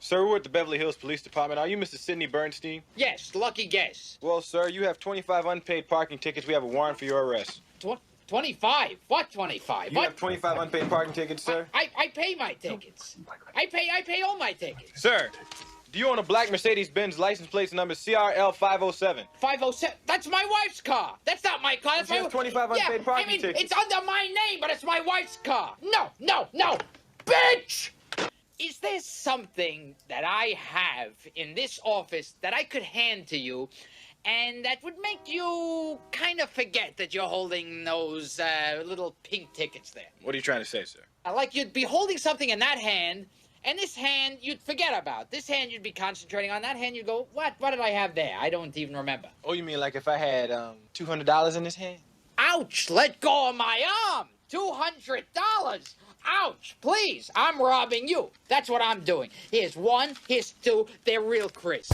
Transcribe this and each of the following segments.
Sir, we're at the Beverly Hills Police Department. Are you Mr. Sidney Bernstein? Yes, lucky guess. Well, sir, you have 25 unpaid parking tickets. We have a warrant for your arrest. 25? What 25? You have 25 unpaid parking tickets, sir? I pay my tickets. I pay all my tickets. Sir, do you own a black Mercedes-Benz license plate number CRL 507? 507? That's my wife's car. That's not my car. That's She has 25 unpaid parking tickets. It's under my name, but it's my wife's car. No. Bitch! Is there something that I have in this office that I could hand to you and that would make you kind of forget that you're holding those little pink tickets there? What are you trying to say, sir? Like you'd be holding something in that hand, and this hand you'd forget about. This hand you'd be concentrating on. That hand you'd go, what did I have there? I don't even remember. Oh, you mean like if I had $200 in this hand? Ouch! Let go of my arm! $200! Ouch! Please, I'm robbing you. That's what I'm doing. Here's one, here's two. They're real crisp.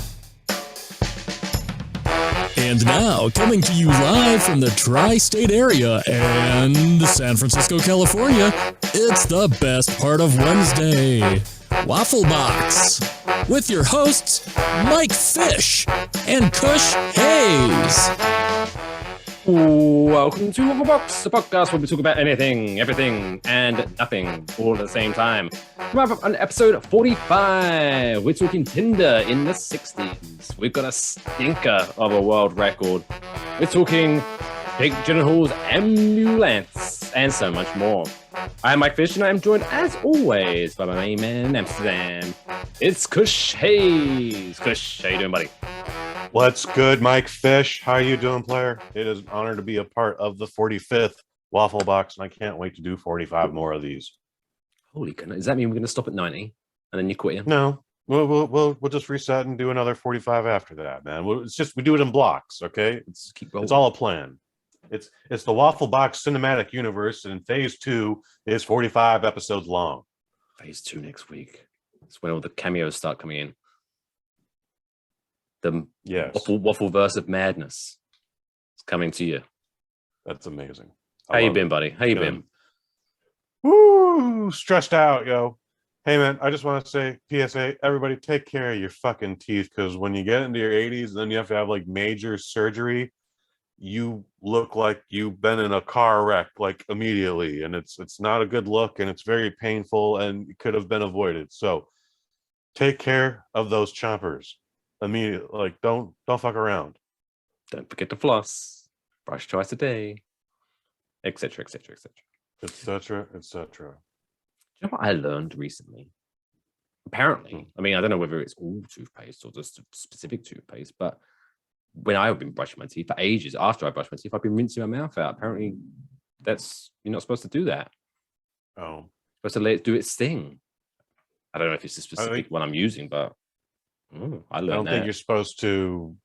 And now, coming to you live from the tri-state area and San Francisco, California, it's the best part of Wednesday, Waffle Box, with your hosts, Mike Fish and Kush Hayes. Welcome to Waffle Box, a podcast where we talk about anything, everything, and nothing all at the same time. Come up on episode 45. We're talking Tinder in the 60s. We've got a stinker of a world record. We're talking Jake Gyllenhaal's ambulance and so much more. I'm Mike Fish, and I'm joined, as always, by my main man in Amsterdam. It's Kush Hayes. Kush, how you doing, buddy? What's good, Mike Fish? How you doing, player? It is an honor to be a part of the 45th Waffle Box, and I can't wait to do 45 more of these. Holy goodness. Does that mean we're going to stop at 90 and then you quit? No, we'll just reset and do another 45 after that, man. It's just we do it in blocks, okay? It's all a plan. It's the Waffle Box cinematic universe, and Phase 2 is 45 episodes long. Phase 2 next week. It's when all the cameos start coming in. The waffle verse of madness is coming to you. That's amazing. How you been, buddy? How you been? Woo! Stressed out, yo. Hey, man, I just want to say, PSA, everybody take care of your fucking teeth, because when you get into your 80s, then you have to have, like, major surgery. You look like you've been in a car wreck, like, immediately, and it's not a good look, and it's very painful, and it could have been avoided. So take care of those chompers. Immediately, like, don't fuck around. Don't forget to floss, brush twice a day, etc. etc. You know what I learned recently? Apparently, I mean, I don't know whether it's all toothpaste or just a specific toothpaste, but when I've been brushing my teeth for ages, after I brush my teeth, I've been rinsing my mouth out. Apparently, you're not supposed to do that. Oh, You're supposed to let it do its thing. I don't know if it's a specific one I'm using, but I don't think you're supposed to.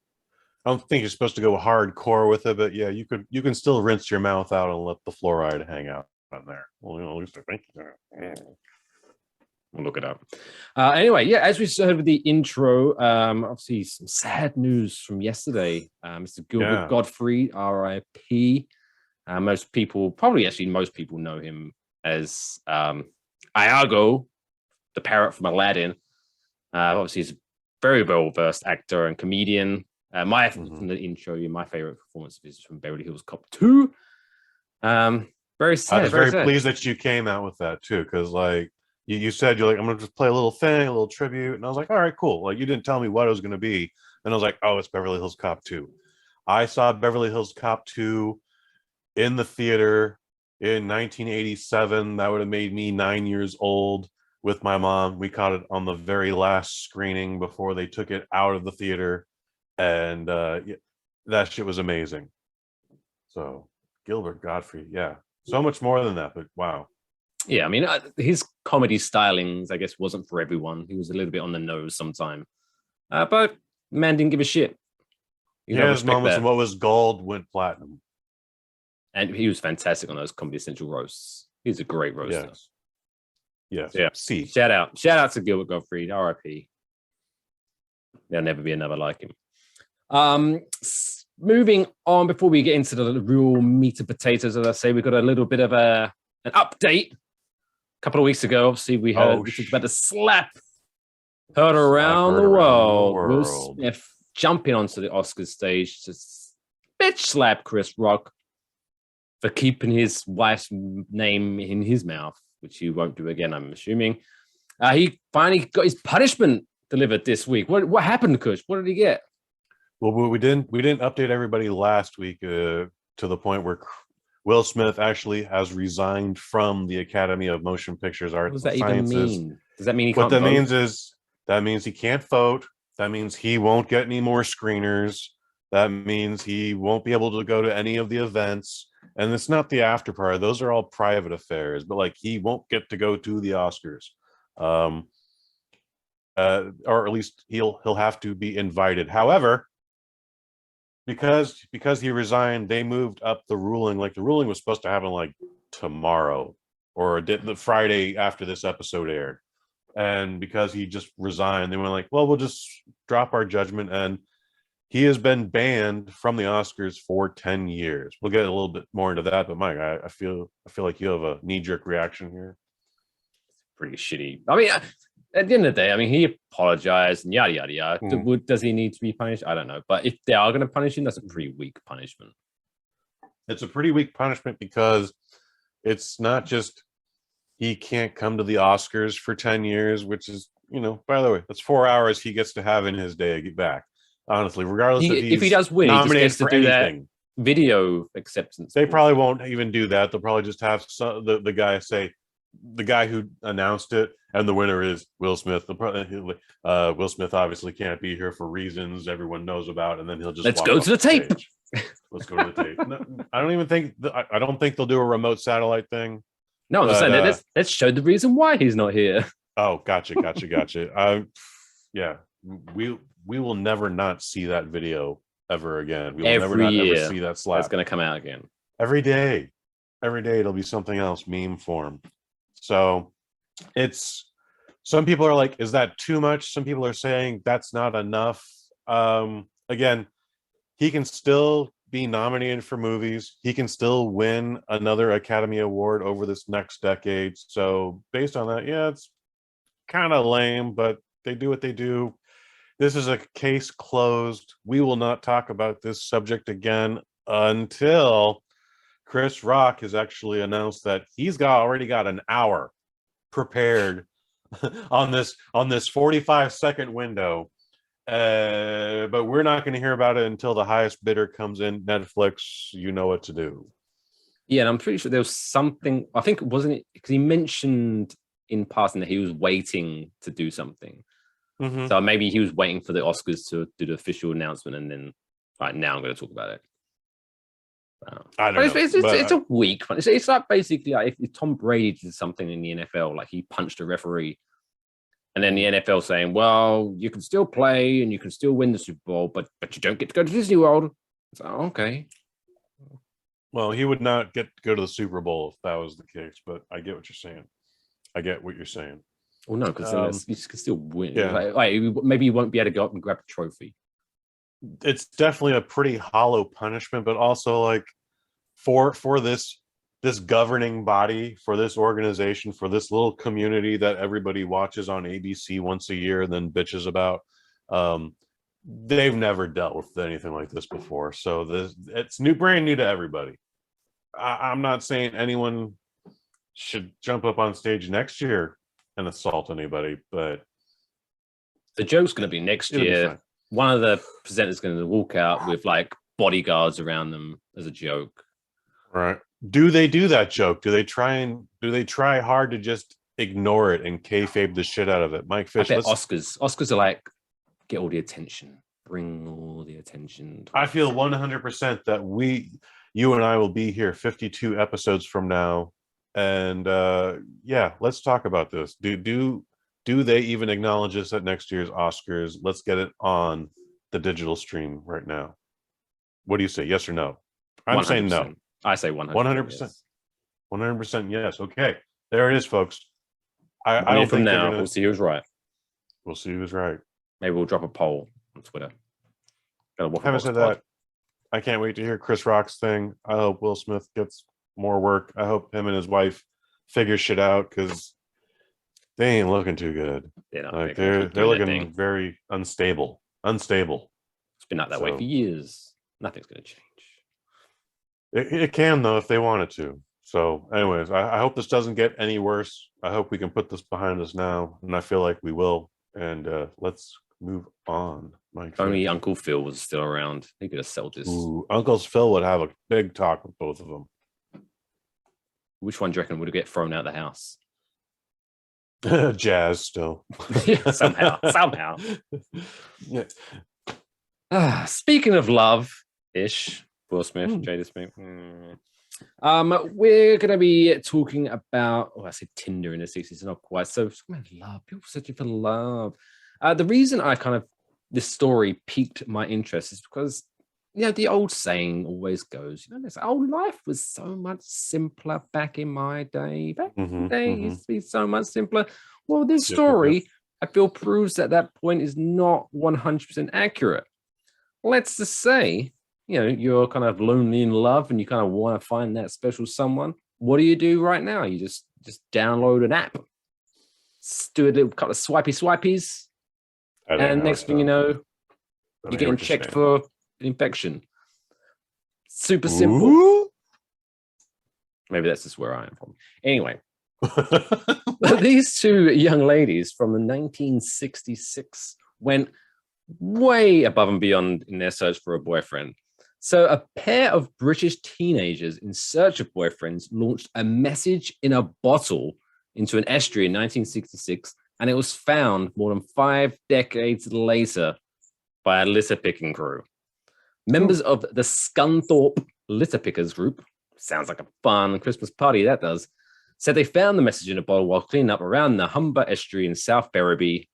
I don't think you're supposed to go hardcore with it, but yeah, you can still rinse your mouth out and let the fluoride hang out on there. Well, at least I think so. We'll look it up. Anyway, yeah, as we heard with the intro, obviously some sad news from yesterday. Mr. Gilbert Gottfried, R.I.P. Most people know him as Iago, the parrot from Aladdin. Obviously, he's a very well-versed actor and comedian. From the intro, my favorite performance is from Beverly Hills Cop 2. Very sad. I was very pleased that you came out with that too, because like you said, you're like, I'm gonna just play a little thing, a little tribute, and I was like, all right, cool. Like you didn't tell me what it was gonna be, and I was like, oh, it's Beverly Hills Cop 2. I saw Beverly Hills Cop 2 in the theater in 1987. That would have made me 9 years old. With my mom, we caught it on the very last screening before they took it out of the theater, and that shit was amazing. So Gilbert Gottfried, yeah, so much more than that, but wow. Yeah, I mean, his comedy stylings, I guess, wasn't for everyone. He was a little bit on the nose sometimes, but man didn't give a shit. His moments and what was gold went platinum, and he was fantastic on those Comedy Central roasts. He's a great roaster. Yes. Yeah. See. Shout out to Gilbert Gottfried, R.I.P. There'll never be another like him. Moving on, before we get into the real meat and potatoes, as I say, we've got a little bit of an update. A couple of weeks ago, obviously, we talked about the slap Heard around the world. Will world. Smith jumping onto the Oscars stage to bitch slap Chris Rock for keeping his wife's name in his mouth, which he won't do again, I'm assuming. He finally got his punishment delivered this week. What happened, Kush? What did he get? Well, we didn't update everybody last week to the point where Will Smith actually has resigned from the Academy of Motion Pictures Arts What does that and even Sciences. mean? Does that mean he What can't that vote? means is that means he can't vote. That means he won't get any more screeners. That means he won't be able to go to any of the events. And it's not the after party; those are all private affairs. But like, he won't get to go to the Oscars, or at least he'll have to be invited. However, because he resigned, they moved up the ruling. Like, the ruling was supposed to happen like tomorrow or the Friday after this episode aired. And because he just resigned, they went like, well, we'll just drop our judgment. And he has been banned from the Oscars for 10 years. We'll get a little bit more into that, but Mike, I feel like you have a knee-jerk reaction here. Pretty shitty. I mean, at the end of the day, I mean, he apologized and yada, yada, yada. Does he need to be punished? I don't know. But if they are going to punish him, that's a pretty weak punishment. It's a pretty weak punishment because it's not just he can't come to the Oscars for 10 years, which is, by the way, that's 4 hours he gets to have in his day get back. Honestly, regardless if he does win, he just gets to do anything. That video acceptance. They probably won't even do that. They'll probably just have the guy say, the guy who announced it, and the winner is Will Smith. Will Smith obviously can't be here for reasons everyone knows about, and then he'll just let's go to the tape. Let's go to the tape. No, I don't think they'll do a remote satellite thing. No, I'm saying let's show the reason why he's not here. Oh, gotcha. Yeah, we will never not see that video ever again. We will never see that slap. It's going to come out again. Every day it'll be something else, meme form. So it's, some people are like, is that too much? Some people are saying that's not enough. Again, he can still be nominated for movies. He can still win another Academy Award over this next decade. So based on that, yeah, it's kind of lame, but they do what they do. This is a case closed. We will not talk about this subject again until Chris Rock has actually announced that he's already got an hour prepared on this 45-second window. But we're not going to hear about it until the highest bidder comes in. Netflix, you know what to do. Yeah, and I'm pretty sure there was something, I think, wasn't it, because he mentioned in passing that he was waiting to do something. Mm-hmm. So maybe he was waiting for the Oscars to do the official announcement, and then now I'm going to talk about it. I don't know. It's a weak one. It's like basically like if Tom Brady did something in the NFL, like he punched a referee, and then the NFL saying, well, you can still play and you can still win the Super Bowl, but you don't get to go to Disney World. It's like, okay. Well, he would not get to go to the Super Bowl if that was the case, but I get what you're saying. Well, no, because you can still win. Yeah. Like, maybe you won't be able to go up and grab the trophy. It's definitely a pretty hollow punishment, but also like for this governing body, for this organization, for this little community that everybody watches on ABC once a year and then bitches about, they've never dealt with anything like this before. So it's brand new to everybody. I'm not saying anyone should jump up on stage next year and assault anybody, but the joke's going to be next year. One of the presenters is going to walk out with like bodyguards around them as a joke. Right. Do they do that joke? Do they try hard to just ignore it and kayfabe the shit out of it? Mike Fish. I bet Oscars are like, get all the attention. Bring all the attention. I feel 100% that you and I will be here 52 episodes from now. And let's talk about this. Do they even acknowledge this at next year's Oscars? Let's get it on the digital stream right now. What do you say? Yes or no? I'm 100%. Saying no. I say 100%. 100%. Yes. 100% yes. Okay. There it is, folks. I don't from think now. We'll see who's right. We'll see who's right. Maybe we'll drop a poll on Twitter. Having said that, I can't wait to hear Chris Rock's thing. I hope Will Smith gets more work. I hope him and his wife figure shit out, because They ain't looking too good. They're They're looking very unstable. Unstable. It's been like that way for years. Nothing's going to change. It can though if they want it to. So, anyways, I hope this doesn't get any worse. I hope we can put this behind us now, and I feel like we will. And let's move on. If only Uncle Phil was still around, he could have sold this. Ooh, Uncle Phil would have a big talk with both of them. Which one do you reckon would get thrown out of the house? Jazz still. somehow. Yeah. Speaking of love-ish, Will Smith, Jada Smith. We're going to be talking about, I said Tinder in the 60s, not quite. So, love, people searching for love. The reason this story piqued my interest is because, the old saying always goes, this old life was so much simpler back in my day. Back in the day, it used to be so much simpler. Well, this story, I feel, proves that point is not 100% accurate. Let's just say, you're kind of lonely in love and you kind of want to find that special someone. What do you do right now? You just download an app, do a little couple of swipies, and next thing you know, you're getting checked for infection. Super simple. Ooh. Maybe that's just where I am from. Anyway, these two young ladies from 1966 went way above and beyond in their search for a boyfriend. So a pair of British teenagers in search of boyfriends launched a message in a bottle into an estuary in 1966, and it was found more than 5 decades later by a litter picking crew. Members of the Scunthorpe Litter Pickers group, sounds like a fun Christmas party, that does, said they found the message in a bottle while cleaning up around the Humber estuary in South Ferriby.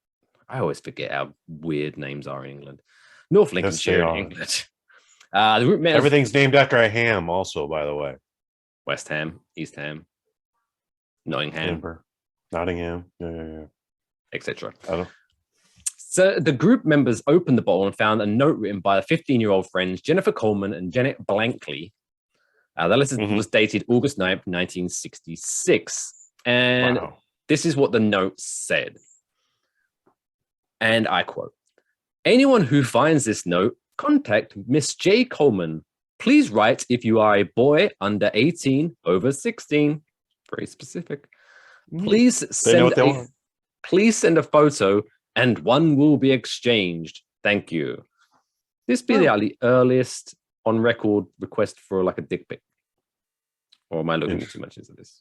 I always forget how weird names are in England. North Lincolnshire in England. The group Everything's named after a ham also, by the way. West Ham, East Ham, Nottingham. Yeah. Etc. So the group members opened the bottle and found a note written by the 15-year-old friends Jennifer Coleman and Janet Blankley. The letter was dated August 9th, 1966. And this is what the note said. And I quote, "Anyone who finds this note, contact Miss J. Coleman. Please write if you are a boy under 18, over 16. Very specific. Please send a photo and one will be exchanged. Thank you." This be the earliest on record request for like a dick pic. Or am I looking too much into this?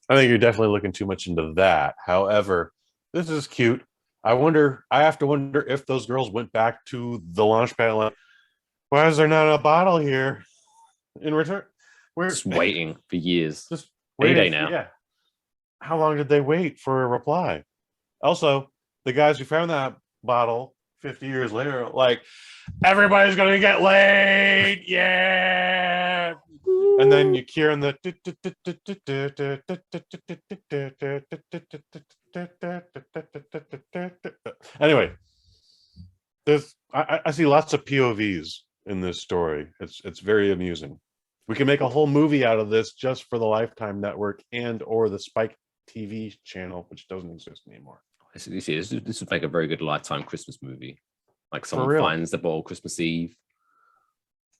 I think you're definitely looking too much into that. However, this is cute. I have to wonder if those girls went back to the launch pad like, why is there not a bottle here in return? We're just waiting for years. Just waiting now. Yeah. How long did they wait for a reply? Also, the guys who found that bottle 50 years later, like, everybody's gonna get laid, yeah. And then you hear in the anyway, I see lots of POVs in this story. It's very amusing. We can make a whole movie out of this just for the Lifetime Network and or the Spike TV channel, which doesn't exist anymore. You see, this would make a very good Lifetime Christmas movie. Like someone finds the bottle Christmas Eve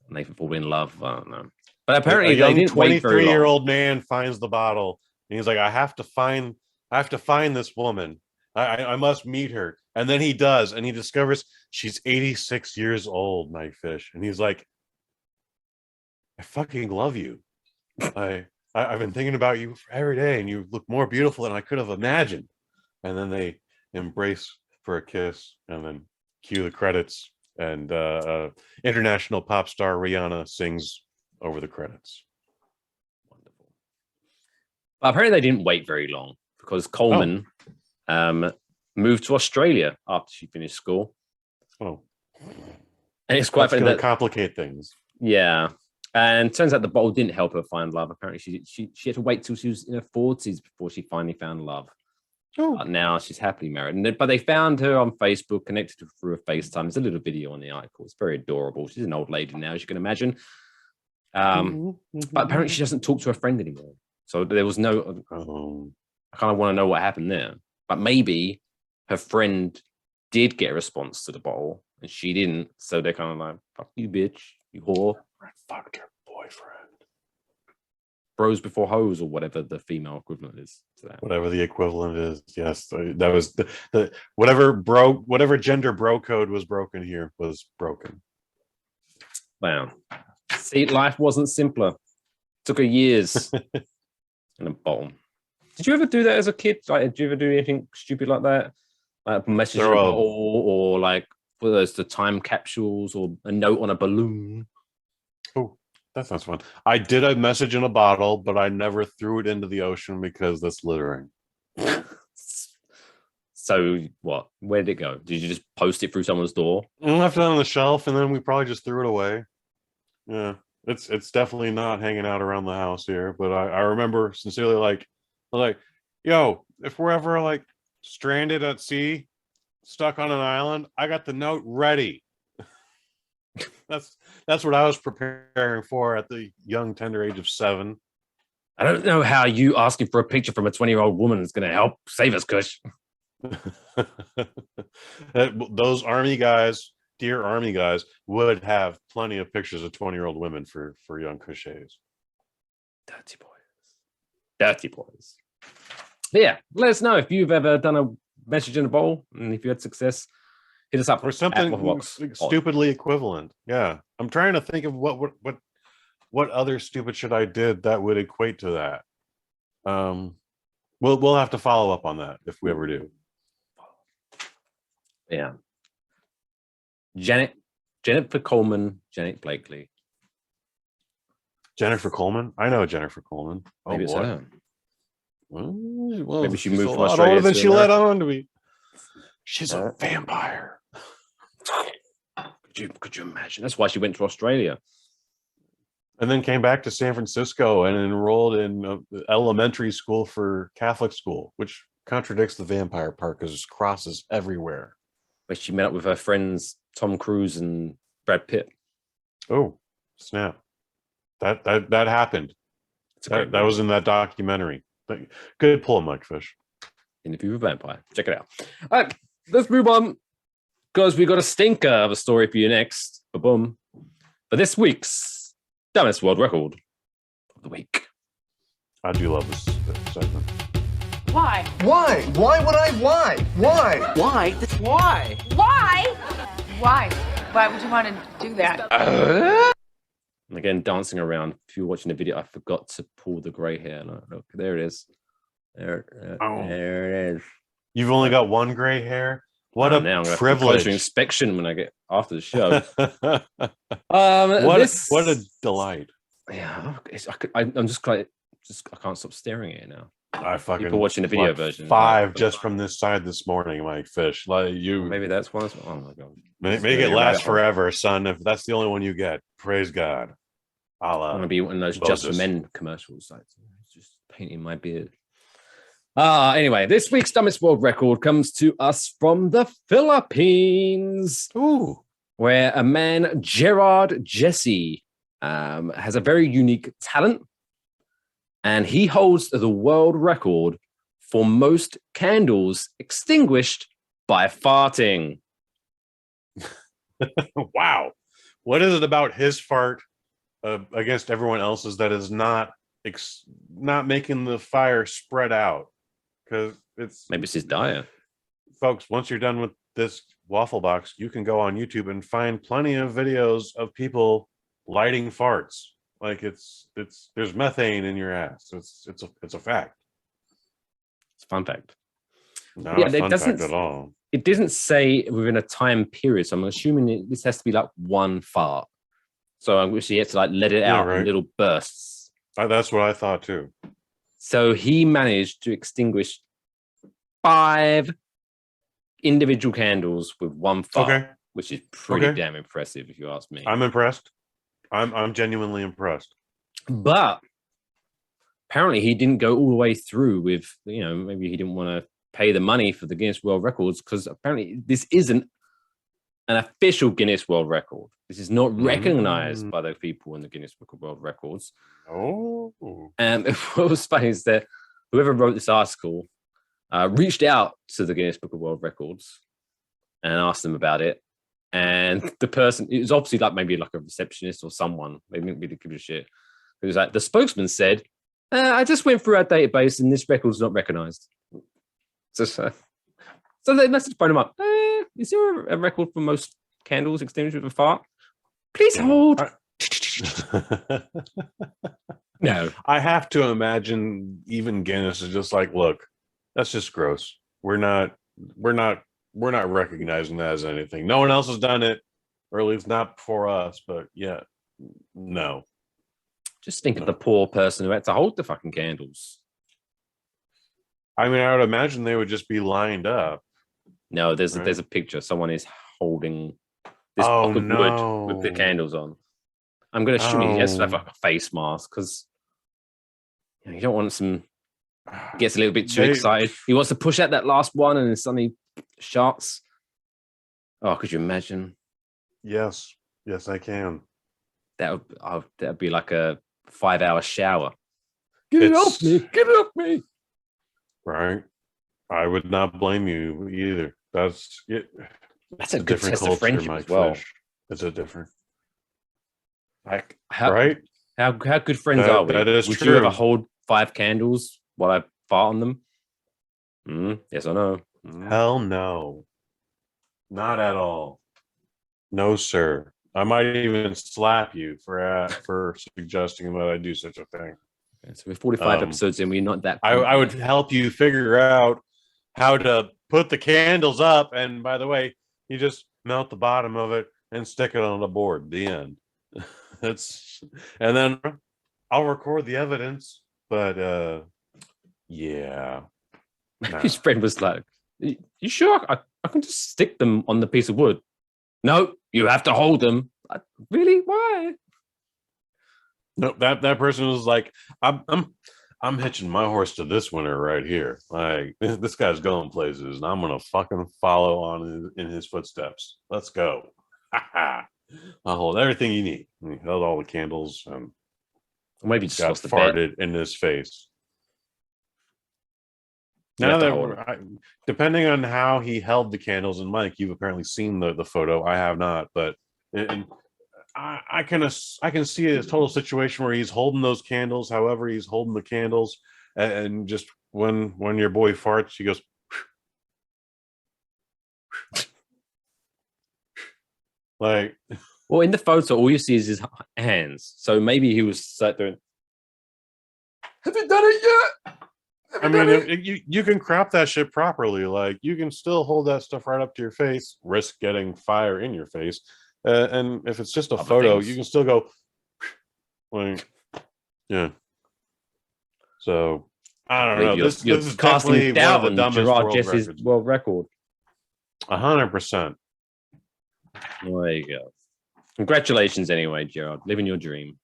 and they fall in love. I don't know. But apparently a young 23-year-old man finds the bottle and he's like, I have to find this woman. I must meet her. And then he does, and he discovers she's 86 years old, my fish. And he's like, I fucking love you. I've been thinking about you every day, and you look more beautiful than I could have imagined. And then they embrace for a kiss, and then cue the credits, and international pop star Rihanna sings over the credits. Wonderful. But apparently they didn't wait very long because Coleman moved to Australia after she finished school. Oh. And it's quite funny that complicate things. Yeah. And turns out the bottle didn't help her find love. Apparently she had to wait till she was in her 40s before she finally found love. Oh. But now she's happily married. But they found her on Facebook, connected to her through a FaceTime. There's a little video on the article. It's very adorable. She's an old lady now, as you can imagine. But apparently she doesn't talk to her friend anymore. So there was no... I kind of want to know what happened there. but maybe her friend did get a response to the bottle and she didn't. So they're kind of like, fuck you, bitch, you whore. Fucked her boyfriend. Bros before hoes, or whatever the female equivalent is to that. Whatever the equivalent is. Yes, that was the whatever gender bro code was broken here was broken. Wow. See, life wasn't simpler. Took her years in a bottle. Did you ever do that as a kid? Like, did you ever do anything stupid like that? Like a message in a bottle, or like for those the time capsules, or a note on a balloon? Oh, that sounds fun. I did a message in a bottle, but I never threw it into the ocean because that's littering. So what? Where did it go? Did you just post it through someone's door? I left it on the shelf, and then we probably just threw it away. Yeah, it's definitely not hanging out around the house here. But I remember sincerely like, yo, if we're ever like stranded at sea, stuck on an island, I got the note ready. That's what I was preparing for at the young tender age of 7. I don't know how you asking for a picture from a 20-year-old woman is going to help save us, Kush. Those army guys, dear army guys, would have plenty of pictures of 20-year-old women for young Kushes. Dirty boys. But yeah, let us know if you've ever done a message in a bowl, and if you had success, hit us up Or something stupidly equivalent. Yeah, I'm trying to think of what other stupid shit I did that would equate to that. We'll have to follow up on that if we ever do. Yeah. Jennifer Coleman, Janet Blakely. Jennifer Coleman? I know Jennifer Coleman. Maybe it's her. Well, maybe she she's moved a from lot Australia older than to she America. let on to be. She's a vampire. Could you imagine? That's why she went to Australia. And then came back to San Francisco and enrolled in elementary school for Catholic school, which contradicts the vampire part because there's crosses everywhere. Where she met up with her friends Tom Cruise and Brad Pitt. Oh, snap. That happened. That was in that documentary. Good pull, Mike Fish. Interview with a Vampire. Check it out. All right, let's move on, because we got a stinker of a story for you next. Boom. For this week's dumbest world record of the week. I do love this segment. Why? Why? Why would I? Why? Why? Why? Why? Why? Why? Why would you want to do that? And again, dancing around. If you're watching the video, I forgot to pull the grey hair. Look, there it is. There it is. You've only got one gray hair? What a now privilege. Closer inspection when I get after the show. What a delight. Yeah, I'm just I can't stop staring at it now. I fucking people watching the video version. 5 just from this side this morning, Mike Fish. Like you, maybe that's one. Oh my god! Make it last forever, son. If that's the only one you get, praise God. I want to be one of those Just for Men commercials. Like, just painting my beard. Anyway, this week's dumbest world record comes to us from the Philippines. Ooh, where a man, Gerard Jesse, has a very unique talent. And he holds the world record for most candles extinguished by farting. Wow. What is it about his fart against everyone else's that is not making the fire spread out? Because maybe it's his diet. Folks, once you're done with this waffle box, you can go on YouTube and find plenty of videos of people lighting farts. Like there's methane in your ass. It's a fact. It's a fun fact. Not a fun fact at all. It doesn't say within a time period, so I'm assuming this has to be like one fart. So I wish he had to like let it out in little bursts. That's what I thought too. So he managed to extinguish 5 individual candles with one fart, which is pretty damn impressive if you ask me. I'm impressed. I'm genuinely impressed. But apparently he didn't go all the way through with, maybe he didn't want to pay the money for the Guinness World Records, because apparently this isn't an official Guinness World Record. This is not recognized by the people in the Guinness Book of World Records. Oh. What was funny is that whoever wrote this article reached out to the Guinness Book of World Records and asked them about it. And the person, it was obviously like maybe like a receptionist or someone. They didn't really give a shit. It was like the spokesman said, I just went through our database and this record's not recognized. So they messaged phone him up. Is there a record for most candles extinguished with a fart? Please hold. No. I have to imagine even Guinness is just like, look, that's just gross. We're not recognizing that as anything. No one else has done it, or at least not before us, but yeah, no. Just think of the poor person who had to hold the fucking candles. I mean, I would imagine they would just be lined up. No, there's a picture. Someone is holding this block of wood with the candles on. I'm going to assume he has to have like a face mask because you don't want some. Gets a little bit too excited. He wants to push out that last one, and then suddenly shots. Oh, could you imagine? Yes, I can. That'd be like a 5-hour shower. Get it off me! Right. I would not blame you either. That's it. That's a good test of friendship as well. It's a different. Like how good friends are we? That is Would true. you ever hold 5 candles while I fart on them? Yes or no? Hell no. Not at all. No, sir. I might even slap you for suggesting that I do such a thing. Okay, so we're 45 episodes in. We're not that. I would help you figure out how to put the candles up. And by the way, you just melt the bottom of it and stick it on the board. The end. And then I'll record the evidence. But yeah. Nah. His friend was like, "You sure I can just stick them on the piece of wood?" No, you have to hold them. Really? Why? No, that person was like, I'm hitching my horse to this winner right here. Like, this guy's going places, and I'm gonna fucking follow on in his footsteps. Let's go. I'll hold everything you need. And he held all the candles and maybe just got lost the farted in his face. Now that depending on how he held the candles, and Mike, you've apparently seen the photo. I have not, but I can see a total situation where he's holding those candles, however he's holding the candles, and just when your boy farts, he goes. Like, well, in the photo, all you see is his hands. So maybe he was sat there. Have you done it yet? I mean, you can crop that shit properly. Like, you can still hold that stuff right up to your face, risk getting fire in your face. And if it's just a photo, you can still go, like, yeah. So, I don't know. This is definitely one of the dumbest world record. 100%. There you go. Congratulations, anyway, Gerard. Living your dream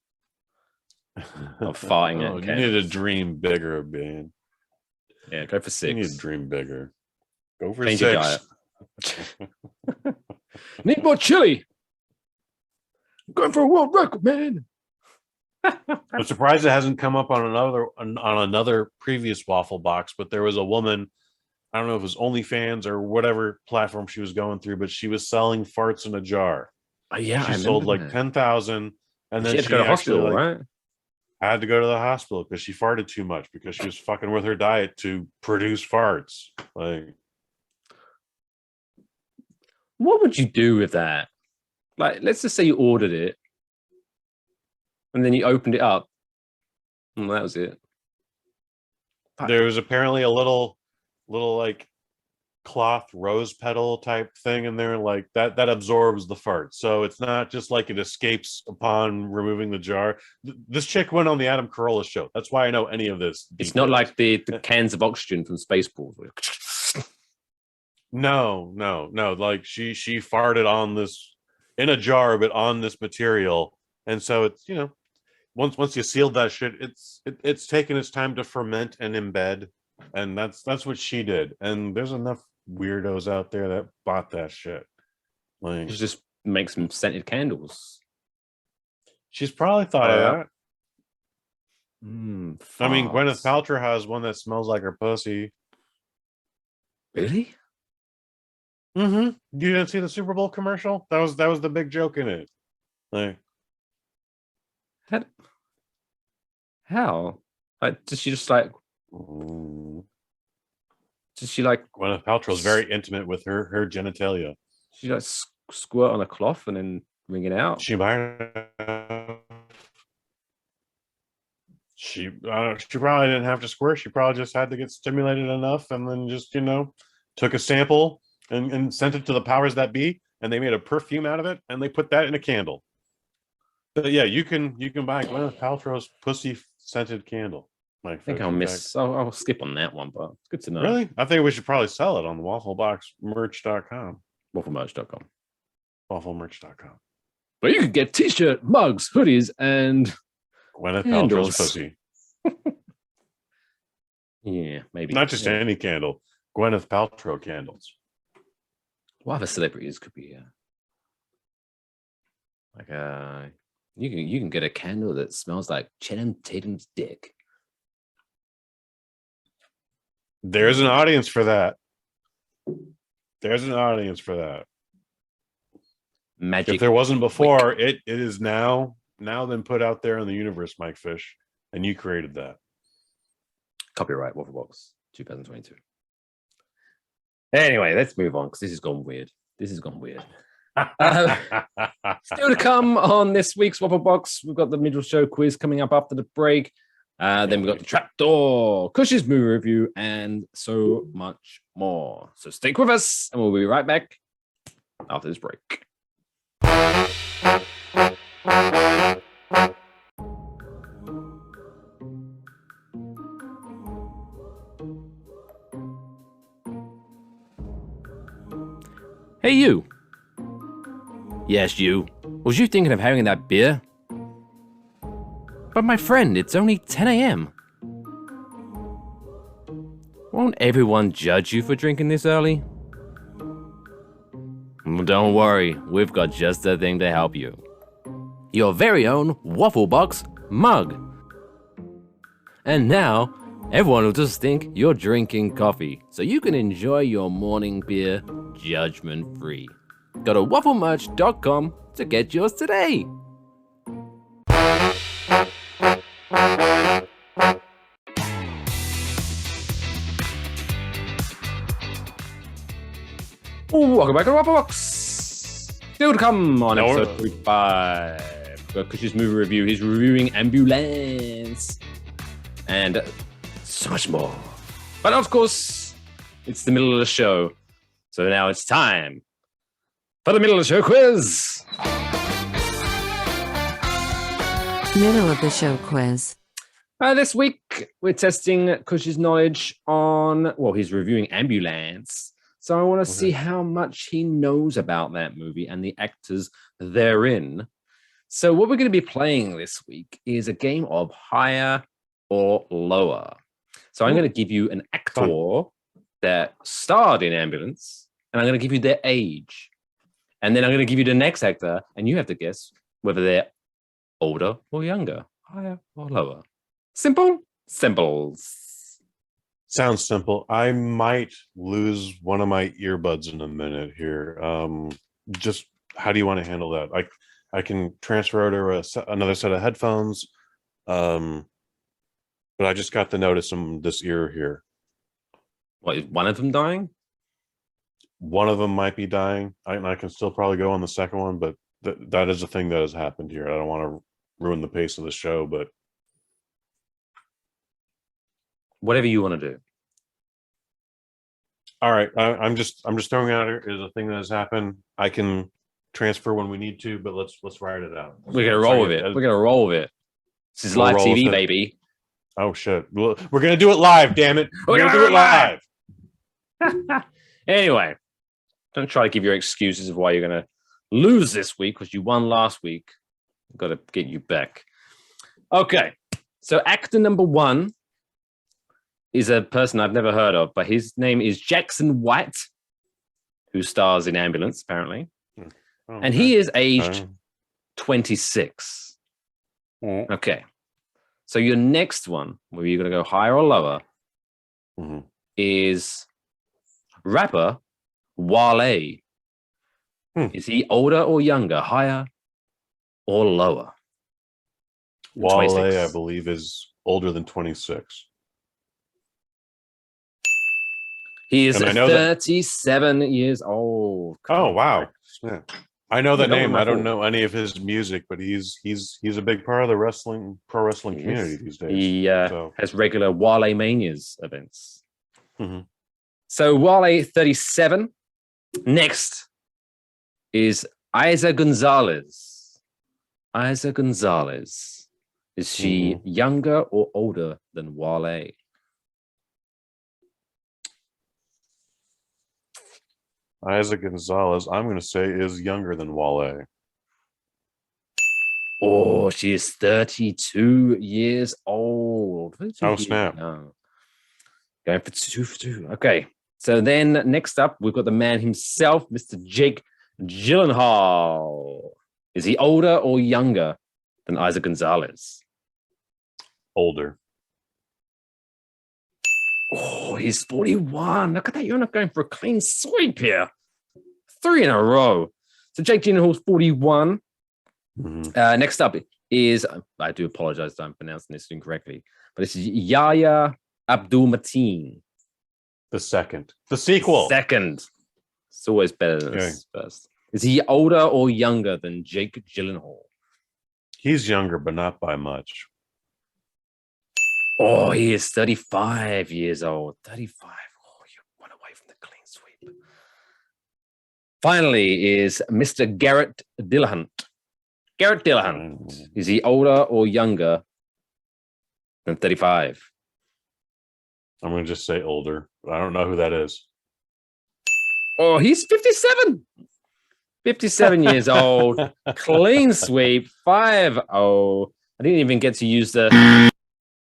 of farting at you need to dream bigger, man. Yeah, go for 6. You need to dream bigger. Go for Change 6. your diet. Need more chili. I'm going for a world record, man. I'm surprised it hasn't come up on another previous Waffle Box, but there was a woman, I don't know if it was OnlyFans or whatever platform she was going through, but she was selling farts in a jar. Yeah, she sold like 10,000, and then she had to go to hospital, right? I had to go to the hospital because she farted too much because she was fucking with her diet to produce farts. Like, what would you do with that? Like, let's just say you ordered it and then you opened it up and that was it. There was apparently a little like cloth rose petal type thing in there, like that absorbs the fart, so it's not just like it escapes upon removing the jar. This chick went on the Adam Carolla show. That's why I know any of this. It's not like the cans of oxygen from Spaceballs. No, like she farted on this in a jar, but on this material, and so it's, you know, once you sealed that shit, it's taken its time to ferment and embed, and that's what she did. And there's enough weirdos out there that bought that shit. Like, just make some scented candles. She's probably thought of that. I mean, Farts. Gwyneth Paltrow has one that smells like her pussy. Really? Mm-hmm. You didn't see the Super Bowl commercial? That was the big joke in it. Like, How? Like, does she just like? mm, Does she like? Gwyneth Paltrow's very intimate with her genitalia. She like squirt on a cloth and then wring it out. She might. She probably didn't have to squirt. She probably just had to get stimulated enough, and then just took a sample and sent it to the powers that be, and they made a perfume out of it, and they put that in a candle. But yeah, you can buy Gwyneth Paltrow's pussy scented candle. I think I'll skip on that one, but it's good to know. Really? I think we should probably sell it on the waffleboxmerch.com. Wafflemerch.com. Wafflemerch.com. But you could get t-shirt, mugs, hoodies, and Gwyneth candles. Paltrow's pussy. Yeah, maybe. Not just any candle. Gwyneth Paltrow candles. What other celebrities could be like you can get a candle that smells like Channing Tatum's dick. There's an audience for that. There's an audience for that. Magic. If there wasn't before, it is now been put out there in the universe, Mike Fish, and you created that. Copyright Wafflebox 2022. Anyway, let's move on because this has gone weird. Still to come on this week's Wafflebox, we've got the middle show quiz coming up after the break. Then we've got the trapdoor, Kush's movie review, and so much more. So stick with us, and we'll be right back after this break. Hey, you. Yes, you. Was you thinking of having that beer? But my friend, it's only 10 a.m. Won't everyone judge you for drinking this early? Well, don't worry, we've got just the thing to help you. Your very own Waffle Box mug. And now, everyone will just think you're drinking coffee, so you can enjoy your morning beer judgment-free. Go to wafflemerch.com to get yours today. Welcome back to Waffle Box. Still to come on episode 35. We've got Kush's movie review. He's reviewing Ambulance and so much more. But of course, it's the middle of the show. So now it's time for the middle of the show quiz. Middle of the show quiz. This week, we're testing Kush's knowledge on, he's reviewing Ambulance. So I want to see how much he knows about that movie and the actors therein. So what we're going to be playing this week is a game of higher or lower. So I'm going to give you an actor that starred in Ambulance, and I'm going to give you their age. And then I'm going to give you the next actor, and you have to guess whether they're older or younger, higher or lower. Simple? Simples. Sounds simple. I might lose one of my earbuds in a minute here. Just how do you want to handle that? I can transfer over another set of headphones, but I just got the notice in this ear here. What, is one of them dying? One of them might be dying. I can still probably go on the second one, but that is a thing that has happened here. I don't want to ruin the pace of the show, but whatever you want to do. All right, I'm just throwing out here is a thing that has happened. I can transfer when we need to, but let's write it out. We're gonna roll with it. We're gonna roll with it. This is live TV, baby. Oh shit! We're gonna do it live. Damn it! We're gonna do it live. Anyway, don't try to give your excuses of why you're gonna lose this week because you won last week. I've got to get you back. Okay, so actor number one is a person I've never heard of, but his name is Jackson White, who stars in Ambulance, apparently. Oh, and he is aged 26. Okay. So your next one, whether you're going to go higher or lower, is Rapper Wale. Is he older or younger, higher or lower? Wale, 26. I believe, is older than 26. He is And I know 37 years old. Oh, wow. Yeah. I know that Yeah, name. my I don't fault. know any of his music, but he's a big part of the pro wrestling Yes. community these days. He has regular Wale Manias events. Mhm. So Wale 37. Next is Isa Gonzalez. Isa Gonzalez. Is she younger or older than Wale? Isa Gonzalez, I'm going to say, is younger than Wale. Oh, she is 32 years old. Oh, snap. Young. Going for two. Okay. So then next up, we've got the man himself, Mr. Jake Gyllenhaal. Is he older or younger than Isa Gonzalez? Older. Oh, he's 41. Look at that. You're not going for a clean sweep here. 3 in a row. So Jake Gyllenhaal's 41. Next up is, I do apologize if I'm pronouncing this incorrectly, but it's Yahya Abdul Mateen. The second. The sequel. Second. It's always better than this first. Is he older or younger than Jake Gyllenhaal? He's younger, but not by much. Oh, he is 35 years old. 35. Oh, you went away from the clean sweep. Finally is Mr. Garrett Dillahunt. Garrett Dillahunt. Is he older or younger than 35? I'm going to just say older, but I don't know who that is. Oh, he's 57. 57 years old. Clean sweep. 5-0. I didn't even get to use the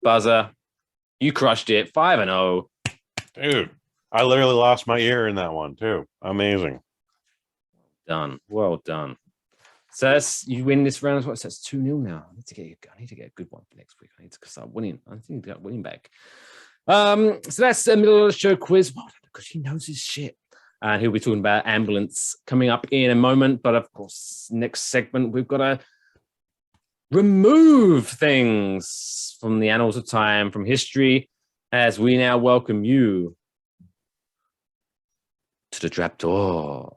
buzzer. You crushed it. 5-0. Dude, I literally lost my ear in that one, too. Amazing. Done. Well done. So that's, you win this round. So that's 2-0 now. I need to get a good one for next week. I need to start winning. I think I got winning back. So that's the middle of the show quiz. Well, because he knows his shit. And he'll be talking about ambulance coming up in a moment. But of course, next segment, we've got to remove things from the annals of time, from history, as we now welcome you to the trapdoor.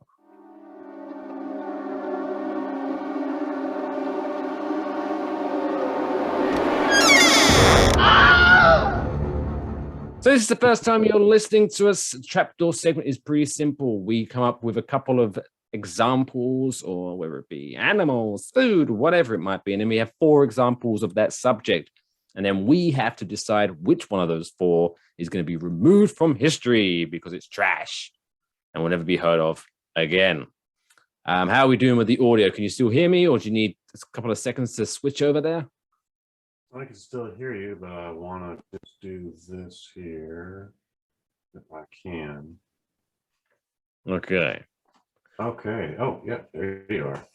So this is the first time you're listening to us. Trapdoor segment is pretty simple. We come up with a couple of examples, or whether it be animals, food, whatever it might be. And then we have 4 examples of that subject. And then we have to decide which one of those 4 is going to be removed from history because it's trash and will never be heard of again. How are we doing with the audio? Can you still hear me, or do you need a couple of seconds to switch over there? I can still hear you, but I want to just do this here if I can. Okay. Okay. Oh, yeah, there you are.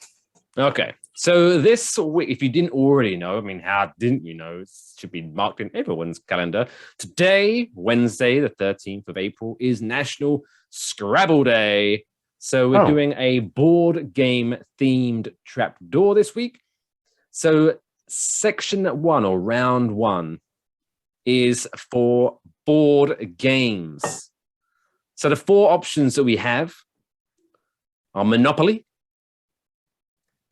Okay. So this week, if you didn't already know, I mean, how didn't you know? It should be marked in everyone's calendar. Today, Wednesday, the 13th of April, is National Scrabble Day. So we're doing a board game themed trapdoor this week. So section 1, or round 1, is for board games. So the 4 options that we have are Monopoly,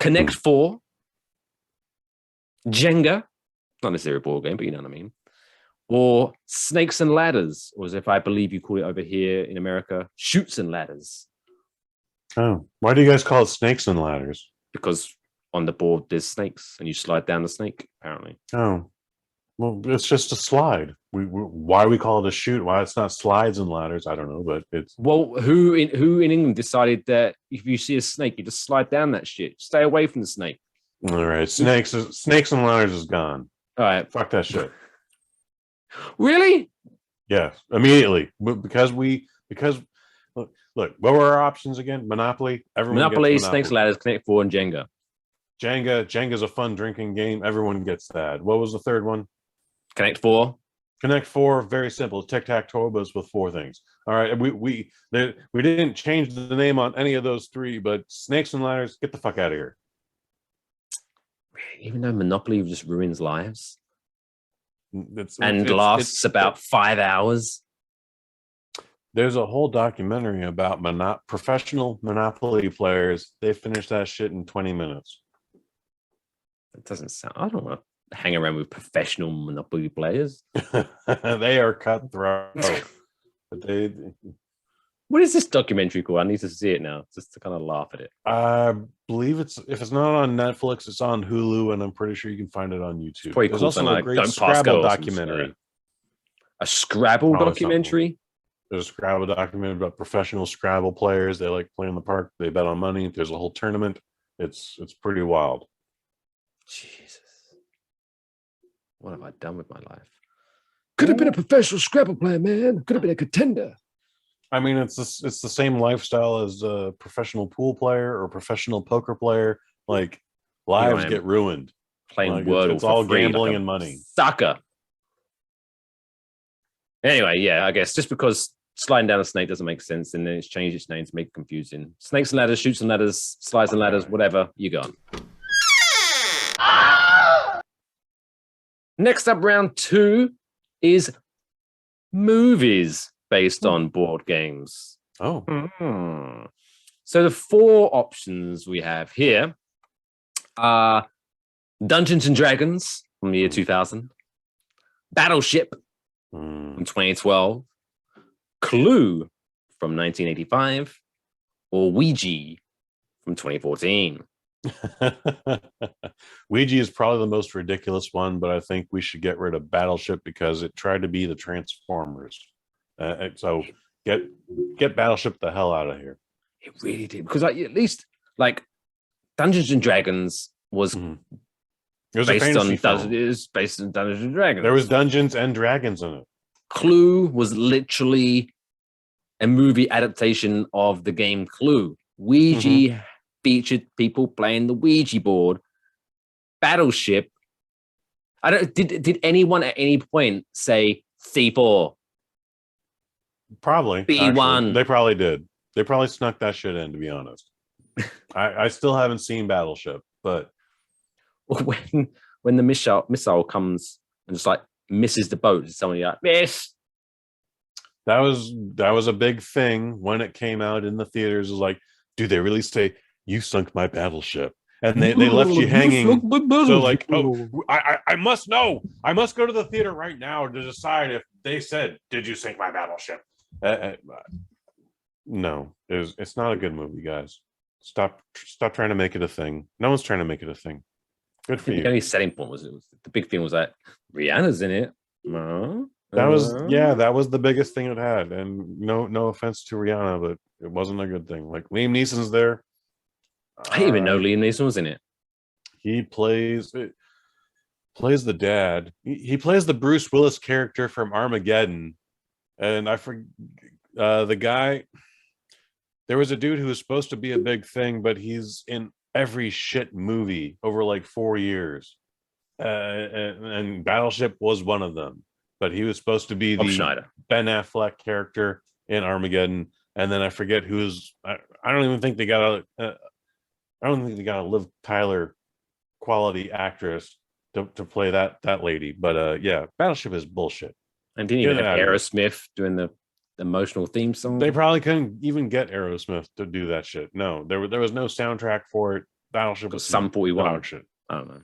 Connect 4, Jenga, not necessarily a board game, but you know what I mean, or Snakes and Ladders, or as if I believe you call it over here in America, Shoots and Ladders. Oh, why do you guys call it Snakes and Ladders? Because on the board there's snakes and you slide down the snake, apparently. Oh, well, it's just a slide. Why we call it a shoot? Why it's not slides and ladders? I don't know, but it's who in England decided that if you see a snake, you just slide down that shit. Stay away from the snake. All right, snakes and ladders is gone. All right, fuck that shit. Really? Yes, immediately because look, what were our options again? Monopoly. Monopoly, Snakes, Ladders, Connect 4, and Jenga. Jenga's a fun drinking game. Everyone gets that. What was the third one? Connect 4. Connect Four, very simple. Tic-tac-toe, but it's with 4 things. All right, we didn't change the name on any of those 3, but Snakes and Ladders, get the fuck out of here. Even though Monopoly just ruins lives It's lasts about 5 hours. There's a whole documentary about professional Monopoly players. They finish that shit in 20 minutes. That doesn't sound. I don't want to hang around with professional Monopoly players. They are cutthroat. But what is this documentary called? I need to see it now, just to kind of laugh at it. I believe if it's not on Netflix, it's on Hulu, and I'm pretty sure you can find it on YouTube. There's cool also a great Scrabble documentary. A Scrabble documentary? There's a Scrabble documentary about professional Scrabble players. They like play in the park. They bet on money. There's a whole tournament. It's pretty wild. Jesus. What have I done with my life? Could have been a professional Scrabble player, man. Could have been a contender. I mean, it's the same lifestyle as a professional pool player or professional poker player. Like, lives get ruined. Playing Wordle. It's all gambling like and money. Sucker. Anyway, yeah, I guess just because sliding down a snake doesn't make sense, and then it's changed its name to make it confusing. Snakes and ladders, shoots and ladders, slides and ladders, whatever, you go. Next up, round 2 is movies based on board games. Oh. Mm-hmm. So the 4 options we have here are Dungeons and Dragons from the year 2000, Battleship from 2012, Clue from 1985, or Ouija from 2014. Ouija is probably the most ridiculous one, but I think we should get rid of Battleship because it tried to be the Transformers. So get Battleship the hell out of here. It really did, because at least like Dungeons and Dragons was It was based on Dungeons and Dragons. There was Dungeons and Dragons in it. Clue was literally a movie adaptation of the game Clue. Ouija featured people playing the Ouija board. Battleship. Did anyone at any point say C4? Probably. B1. Actually, they probably did. They probably snuck that shit in, to be honest. I still haven't seen Battleship, but when the missile comes and just like misses the boat, somebody like miss. That was a big thing when it came out in the theaters. It was like, dude, they really say you sunk my battleship, and they left you hanging. So like, oh, I must know. I must go to the theater right now to decide if they said, "Did you sink my battleship?" No, it's not a good movie, guys. Stop trying to make it a thing. No one's trying to make it a thing. Good for you. The only selling point was the big thing was that Rihanna's in it. That was the biggest thing it had. And no offense to Rihanna, but it wasn't a good thing. Like Liam Neeson's there. I didn't even know Liam Neeson was in it. He plays the dad. He plays the Bruce Willis character from Armageddon. And I forget the guy. There was a dude who was supposed to be a big thing, but he's in every shit movie over like 4 years. And Battleship was one of them. But he was supposed to be the Ben Affleck character in Armageddon. And then I forget who's. I don't even think they got a Liv Tyler quality actress to play that lady. But yeah, Battleship is bullshit. And didn't even have Aerosmith doing the emotional theme song. They probably couldn't even get Aerosmith to do that shit. No, there was no soundtrack for it. Battleship was Sum 41. Shit. I don't know.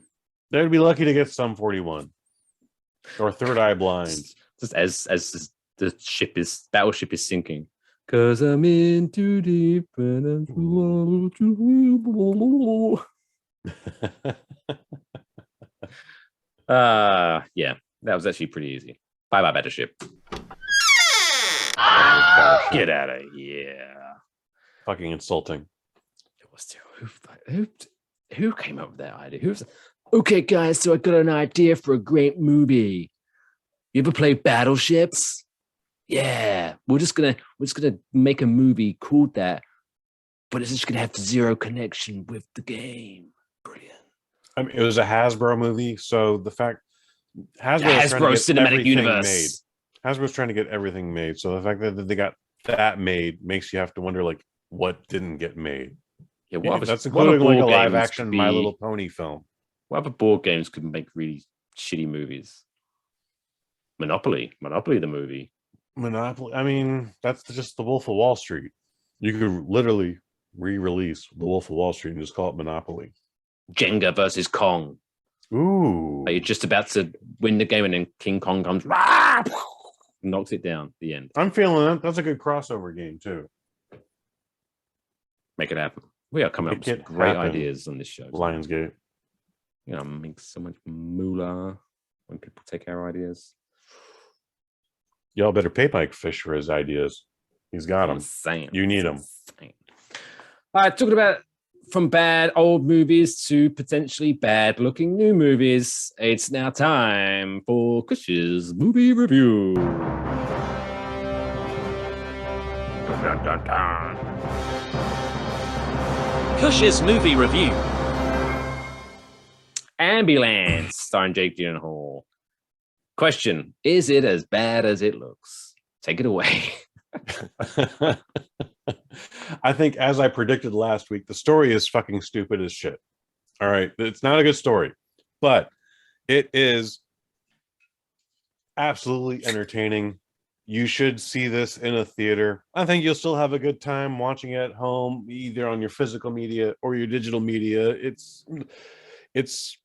They'd be lucky to get Sum 41 or Third Eye Blind. Just as the battleship is sinking. Cause I'm in too deep and I'm too yeah, that was actually pretty easy. Bye Battleship. Get out of here. Fucking insulting. It was terrible. Who came up with that idea? Okay, guys, so I got an idea for a great movie. You ever play Battleships? Yeah, we're just gonna make a movie called that, but it's just gonna have zero connection with the game. Brilliant. I mean, it was a Hasbro movie, so Hasbro Cinematic Universe. Hasbro's trying to get everything made. So the fact that they got that made makes you have to wonder, like, what didn't get made. Yeah, that's including like a live action My Little Pony film. What other board games could make really shitty movies? Monopoly the movie. Monopoly. I mean, that's just the Wolf of Wall Street. You could literally re-release the Wolf of Wall Street and just call it Monopoly. Jenga versus Kong. Ooh. You're just about to win the game and then King Kong comes, knocks it down. The end. I'm feeling that. That's a good crossover game too. Make it happen. We are coming up with some great ideas on this show. Lionsgate. You know, make so much moolah when people take our ideas. Y'all better pay Mike Fish for his ideas. He's got them. You need them. All right, talking about from bad old movies to potentially bad looking new movies. It's now time for Kush's movie review. Dun, dun, dun. Kush's movie review. Ambulance, starring Jake Gyllenhaal. Question: is it as bad as it looks? Take it away. I think, as I predicted last week, the story is fucking stupid as shit. All right, it's not a good story, but it is absolutely entertaining. You should see this in a theater. I think you'll still have a good time watching it at home, either on your physical media or your digital media. It's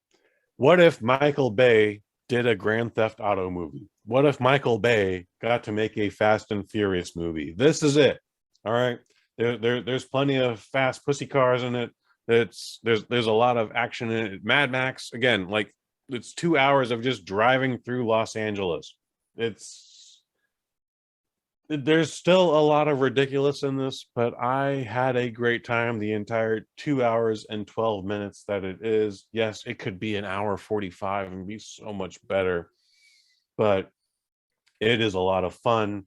what if Michael Bay did a Grand Theft Auto movie? What if Michael Bay got to make a Fast and Furious movie? This is it. All right. There's plenty of fast pussy cars in it. There's a lot of action in it. Mad Max, again, like, it's 2 hours of just driving through Los Angeles. There's still a lot of ridiculous in this, but I had a great time the entire 2 hours and 12 minutes that it is. Yes, it could be an hour 45 and be so much better, but it is a lot of fun.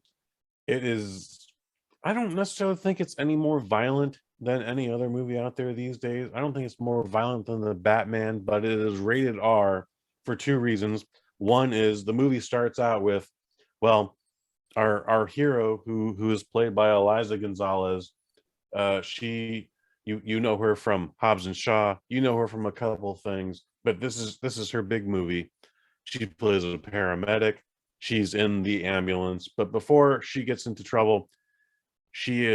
I don't necessarily think it's any more violent than any other movie out there these days. I don't think it's more violent than the Batman, but it is rated R for two reasons. One is the movie starts out with, well, our hero who is played by Eliza Gonzalez. You know her from Hobbs and Shaw. You know her from a couple of things, but this is her big movie. She plays a paramedic. She's in the ambulance, but before she gets into trouble, she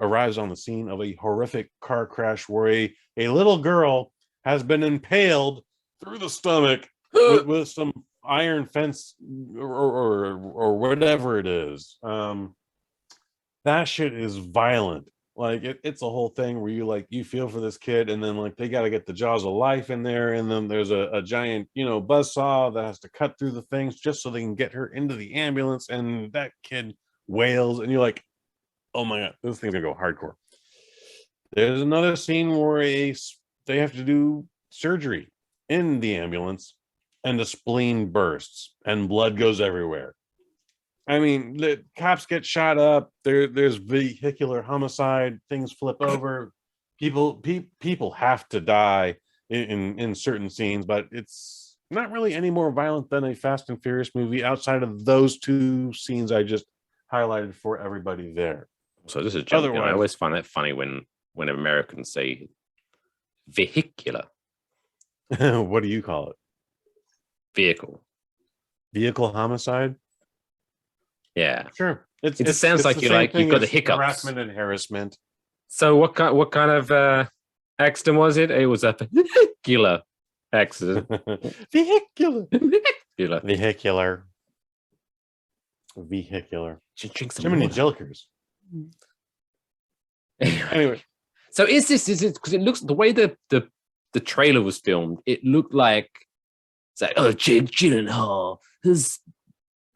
arrives on the scene of a horrific car crash where a little girl has been impaled through the stomach with some iron fence or whatever it is. That shit is violent. Like, it's a whole thing where you feel for this kid, and then like they got to get the jaws of life in there, and then there's a giant buzzsaw that has to cut through the things just so they can get her into the ambulance, and that kid wails, and you're like, oh my god, this thing's gonna go hardcore. There's another scene where they have to do surgery in the ambulance, and the spleen bursts and blood goes everywhere. I mean, the cops get shot up. There's vehicular homicide. Things flip over. People have to die in certain scenes, but it's not really any more violent than a Fast and Furious movie outside of those two scenes I just highlighted for everybody there. So this is Jungle. I always find that funny when Americans say vehicular. What do you call it? Vehicle homicide. Yeah, sure. It just sounds like you've got the hiccups. Harassment and harassment. So what kind of accident was it? It was a vehicular accident. Vehicular. Drink Too many jilkers. Anyway, so is it because it looks, the way the trailer was filmed, it looked like it's like, oh, Jake Gyllenhaal has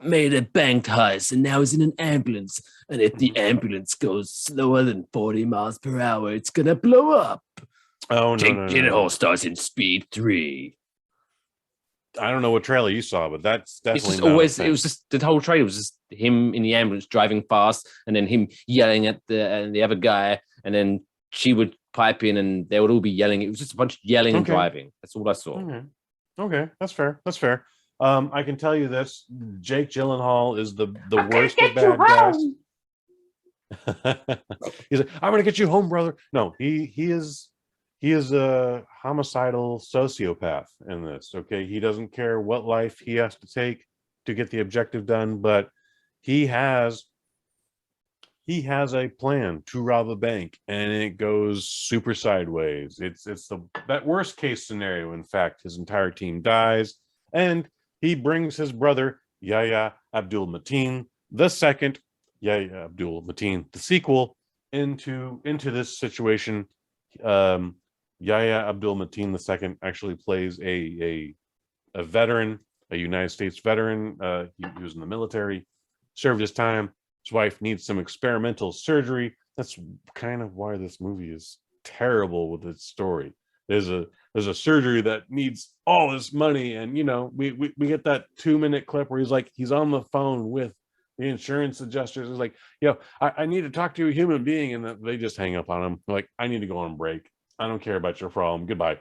made a bank heist and now he's in an ambulance, and if the ambulance goes slower than 40 miles per hour, it's gonna blow up. Oh no! Jake Gyllenhaal stars in Speed 3. I don't know what trailer you saw, but that's definitely it was just the whole trailer was just him in the ambulance driving fast, and then him yelling at the other guy, and then she would pipe in and they would all be yelling. It was just a bunch of yelling and driving. That's all I saw. Okay, that's fair. I can tell you this: Jake Gyllenhaal is the worst of bad guys. He's like, I'm gonna get you home, brother. No, he is a homicidal sociopath in this. Okay, he doesn't care what life he has to take to get the objective done, but he has a plan to rob a bank, and it goes super sideways. It's that worst case scenario. In fact, his entire team dies, and he brings his brother Yahya Abdul Mateen the second, Yahya Abdul Mateen the sequel, into this situation. Yahya Abdul Mateen the second actually plays a veteran, a United States veteran. He was in the military, served his time. His wife needs some experimental surgery. That's kind of why this movie is terrible with its story. There's a surgery that needs all this money, and we get that 2-minute clip where he's on the phone with the insurance adjusters. It's like, I need to talk to a human being, and they just hang up on him. They're like, I need to go on break. I don't care about your problem. Goodbye.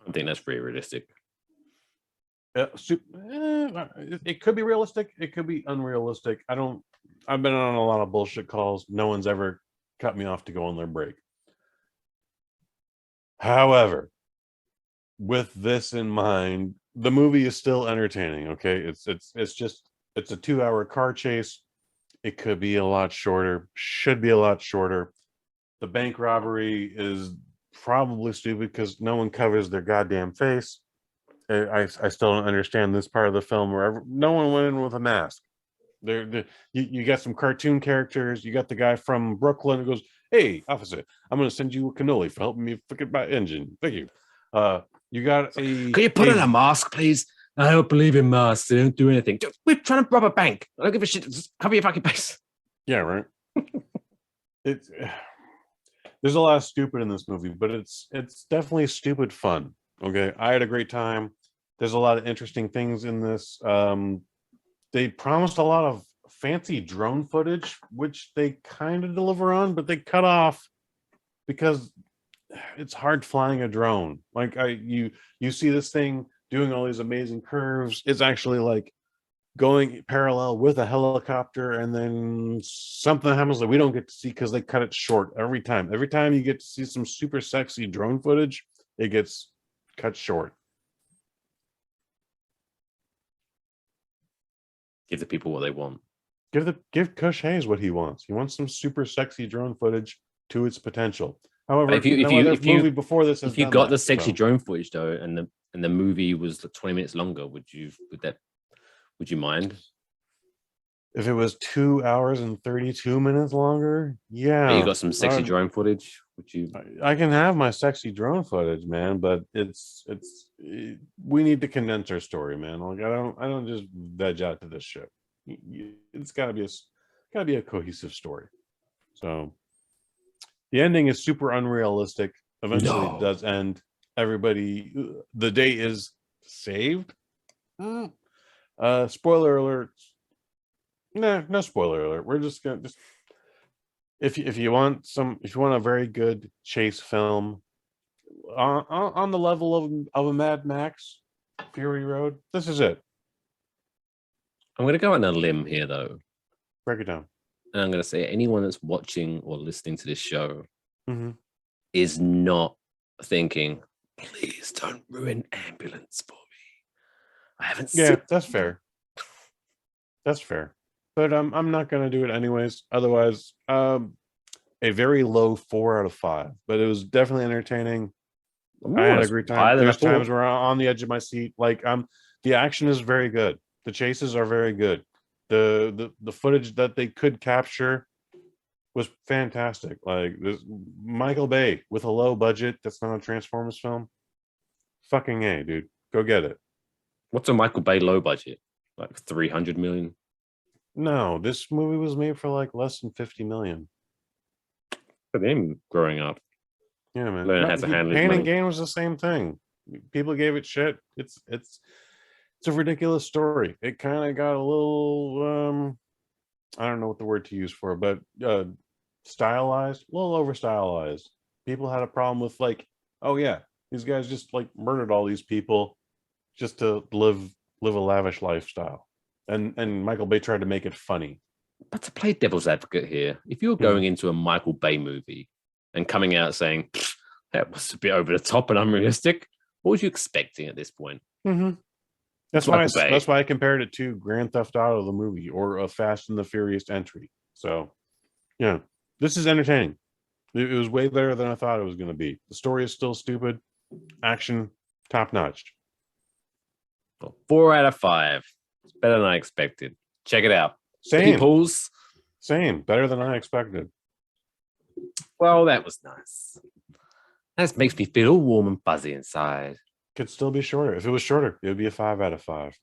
I think that's pretty realistic. It could be realistic. It could be unrealistic. I've been on a lot of bullshit calls. No one's ever cut me off to go on their break. However, with this in mind, the movie is still entertaining. Okay, it's a 2-hour car chase. It could be a lot shorter. Should be a lot shorter. The bank robbery is probably stupid because no one covers their goddamn face. I still don't understand this part of the film where no one went in with a mask. You got some cartoon characters. You got the guy from Brooklyn who goes, "Hey, officer, I'm going to send you a cannoli for helping me fix my engine. Thank you." You got a. Can you put on a mask, please? I don't believe in masks. They don't do anything. We're trying to rob a bank. I don't give a shit. Just cover your fucking face. Yeah, right. There's a lot of stupid in this movie, but it's definitely stupid fun. Okay, I had a great time. There's a lot of interesting things in this. They promised a lot of fancy drone footage, which they kind of deliver on, but they cut off because it's hard flying a drone. Like you see this thing doing all these amazing curves. It's actually like going parallel with a helicopter, and then something happens that we don't get to see because they cut it short every time. Every time you get to see some super sexy drone footage, it gets cut short. Give the people what they want. Give Kush Hayes what he wants. He wants some super sexy drone footage to its potential. However, if you before this, if you got the sexy drone footage though, and the movie was 20 minutes longer, would you mind? If it was 2 hours and 32 minutes longer, yeah. You got some sexy drone footage. Would you? I can have my sexy drone footage, man, but we need to condense our story, man. Like I don't just veg out to this shit. It's gotta be a cohesive story. So the ending is super unrealistic. Eventually it does end. Everybody, the day is saved. Spoiler alert. Nah, no spoiler alert. We're just gonna if you want a very good chase film on the level of a Mad Max Fury Road, this is it. I'm going to go on a limb here, though. Break it down. And I'm going to say anyone that's watching or listening to this show Mm-hmm. is not thinking, please don't ruin Ambulance for me. I haven't seen. That's fair. That's fair. But I'm not going to do it anyways. Otherwise, a very low 4 out of 5. But it was definitely entertaining. Ooh, I had a great time. There's four. times where I'm on the edge of my seat. Like the action is very good. The chases are very good. The footage that they could capture was fantastic. Like this Michael Bay with a low budget that's not a Transformers film. Fucking A, dude. Go get it. What's a Michael Bay low budget? Like 300 million? No, this movie was made for like less than 50 million. For them growing up. Yeah, man. Learn how to handle Pain money. and Gain was the same thing. People gave it shit. It's a ridiculous story. It kind of got a little I don't know what the word to use for it, but stylized, a little over stylized. People had a problem with like, oh yeah, these guys just like murdered all these people just to live live a lavish lifestyle. And Michael Bay tried to make it funny. But to play devil's advocate here, if you're going into a Michael Bay movie and coming out saying that was a bit over the top and unrealistic, what was you expecting at this point? That's why I compared it to Grand Theft Auto, the movie, or a Fast and the Furious entry. So, yeah, this is entertaining. It was way better than I thought it was going to be. The story is still stupid. Action, top notch. Well, 4 out of 5. It's better than I expected. Check it out. Same. Peoples. Same. Better than I expected. Well, that was nice. That makes me feel all warm and fuzzy inside. Could still be shorter. If it was shorter, it would be a 5 out of 5.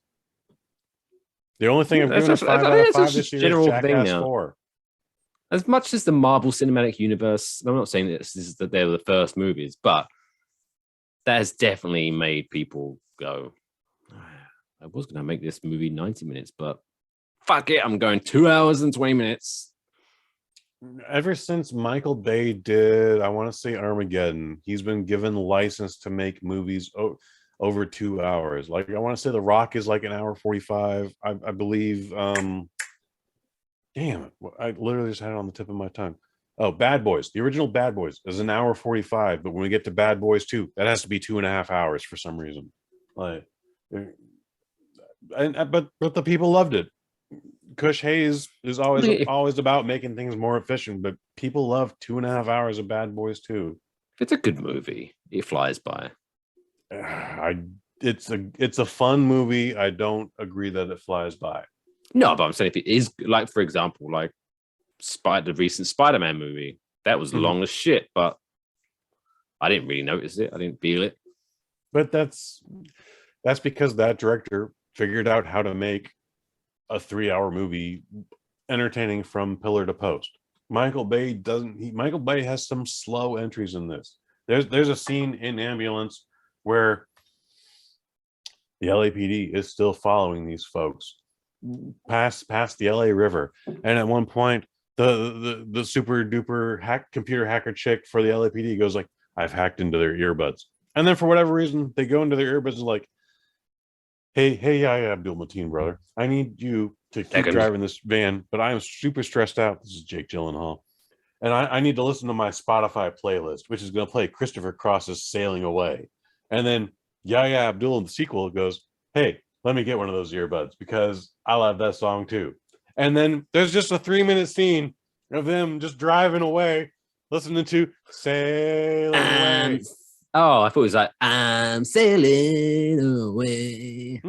The only thing I've given a 5 out of 5 this year is Jackass 4. As much as the Marvel Cinematic Universe, I'm not saying that they were the first movies, but that has definitely made people go, I was going to make this movie 90 minutes, but fuck it, I'm going 2 hours and 20 minutes. Ever since Michael Bay did, I want to say Armageddon, he's been given license to make movies over 2 hours. Like, I want to say The Rock is like an hour 45. I believe, damn it, I literally just had it on the tip of my tongue. Oh, Bad Boys. The original Bad Boys is an hour 45, but when we get to Bad Boys 2, that has to be 2.5 hours for some reason. Like, but the people loved it. Kush Hayes is always about making things more efficient, but people love 2.5 hours of Bad Boys 2. If it's a good movie, it flies by. It's a fun movie. I don't agree that it flies by. No, but I'm saying if it is, like, for example, like the recent Spider-Man movie, that was long as shit, but I didn't really notice it. I didn't feel it. But that's because that director figured out how to make a 3-hour movie entertaining from pillar to post. Michael Bay doesn't. Michael Bay has some slow entries in this. There's a scene in Ambulance where the LAPD is still following these folks past the LA River, and at one point the super duper computer hacker chick for the LAPD goes like, "I've hacked into their earbuds," and then for whatever reason they go into their earbuds and like, Hey, Abdul Mateen, brother. I need you to keep driving this van, but I am super stressed out. This is Jake Gyllenhaal. And I need to listen to my Spotify playlist, which is going to play Christopher Cross's Sailing Away. And then Yahya Abdul in the sequel goes, hey, let me get one of those earbuds because I love that song too. And then there's just a 3-minute scene of them just driving away, listening to Sailing Away. Oh, I thought it was like, I'm sailing away.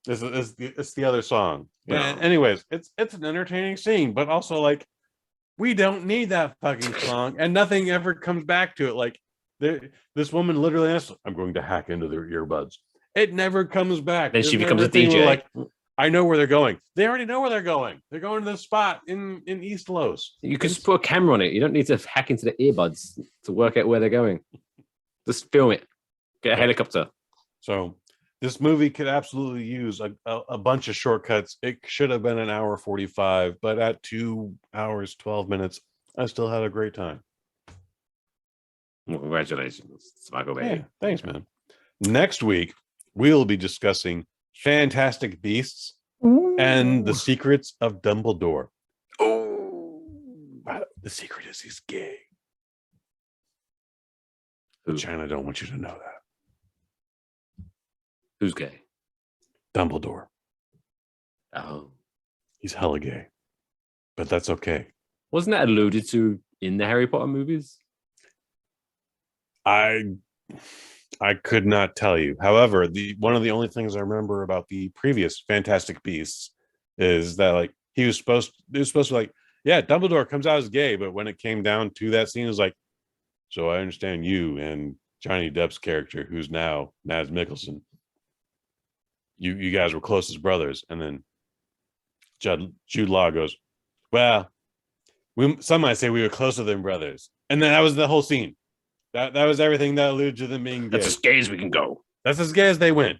It's the other song. No. Yeah. Anyways, it's an entertaining scene, but also like we don't need that fucking song, and nothing ever comes back to it. Like this woman literally asks, "I'm going to hack into their earbuds." It never comes back. Then she becomes a DJ. Like, I know where they're going. They already know where they're going. They're going to the spot in East Los. You could just put a camera on it. You don't need to hack into the earbuds to work out where they're going. Just film it. Get a helicopter. So this movie could absolutely use a bunch of shortcuts. It should have been an hour 45, but at 2 hours 12 minutes, I still had a great time. Well, congratulations, Michael Bay. Yeah, thanks, man. Next week, we'll be discussing Fantastic Beasts and the Secrets of Dumbledore. Oh, the secret is he's gay. China don't want you to know that. Who's gay? Dumbledore. Oh. He's hella gay. But that's okay. Wasn't that alluded to in the Harry Potter movies? I could not tell you. However, one of the only things I remember about the previous Fantastic Beasts is that like it was supposed to like, yeah, Dumbledore comes out as gay, but when it came down to that scene, it was like, so I understand you and Johnny Depp's character, who's now Mads Mikkelsen. You guys were close as brothers, and then Jude Law goes, well, some might say we were closer than brothers, and then that was the whole scene. That was everything that alluded to them being gay. That's as gay as we can go. That's as gay as they went.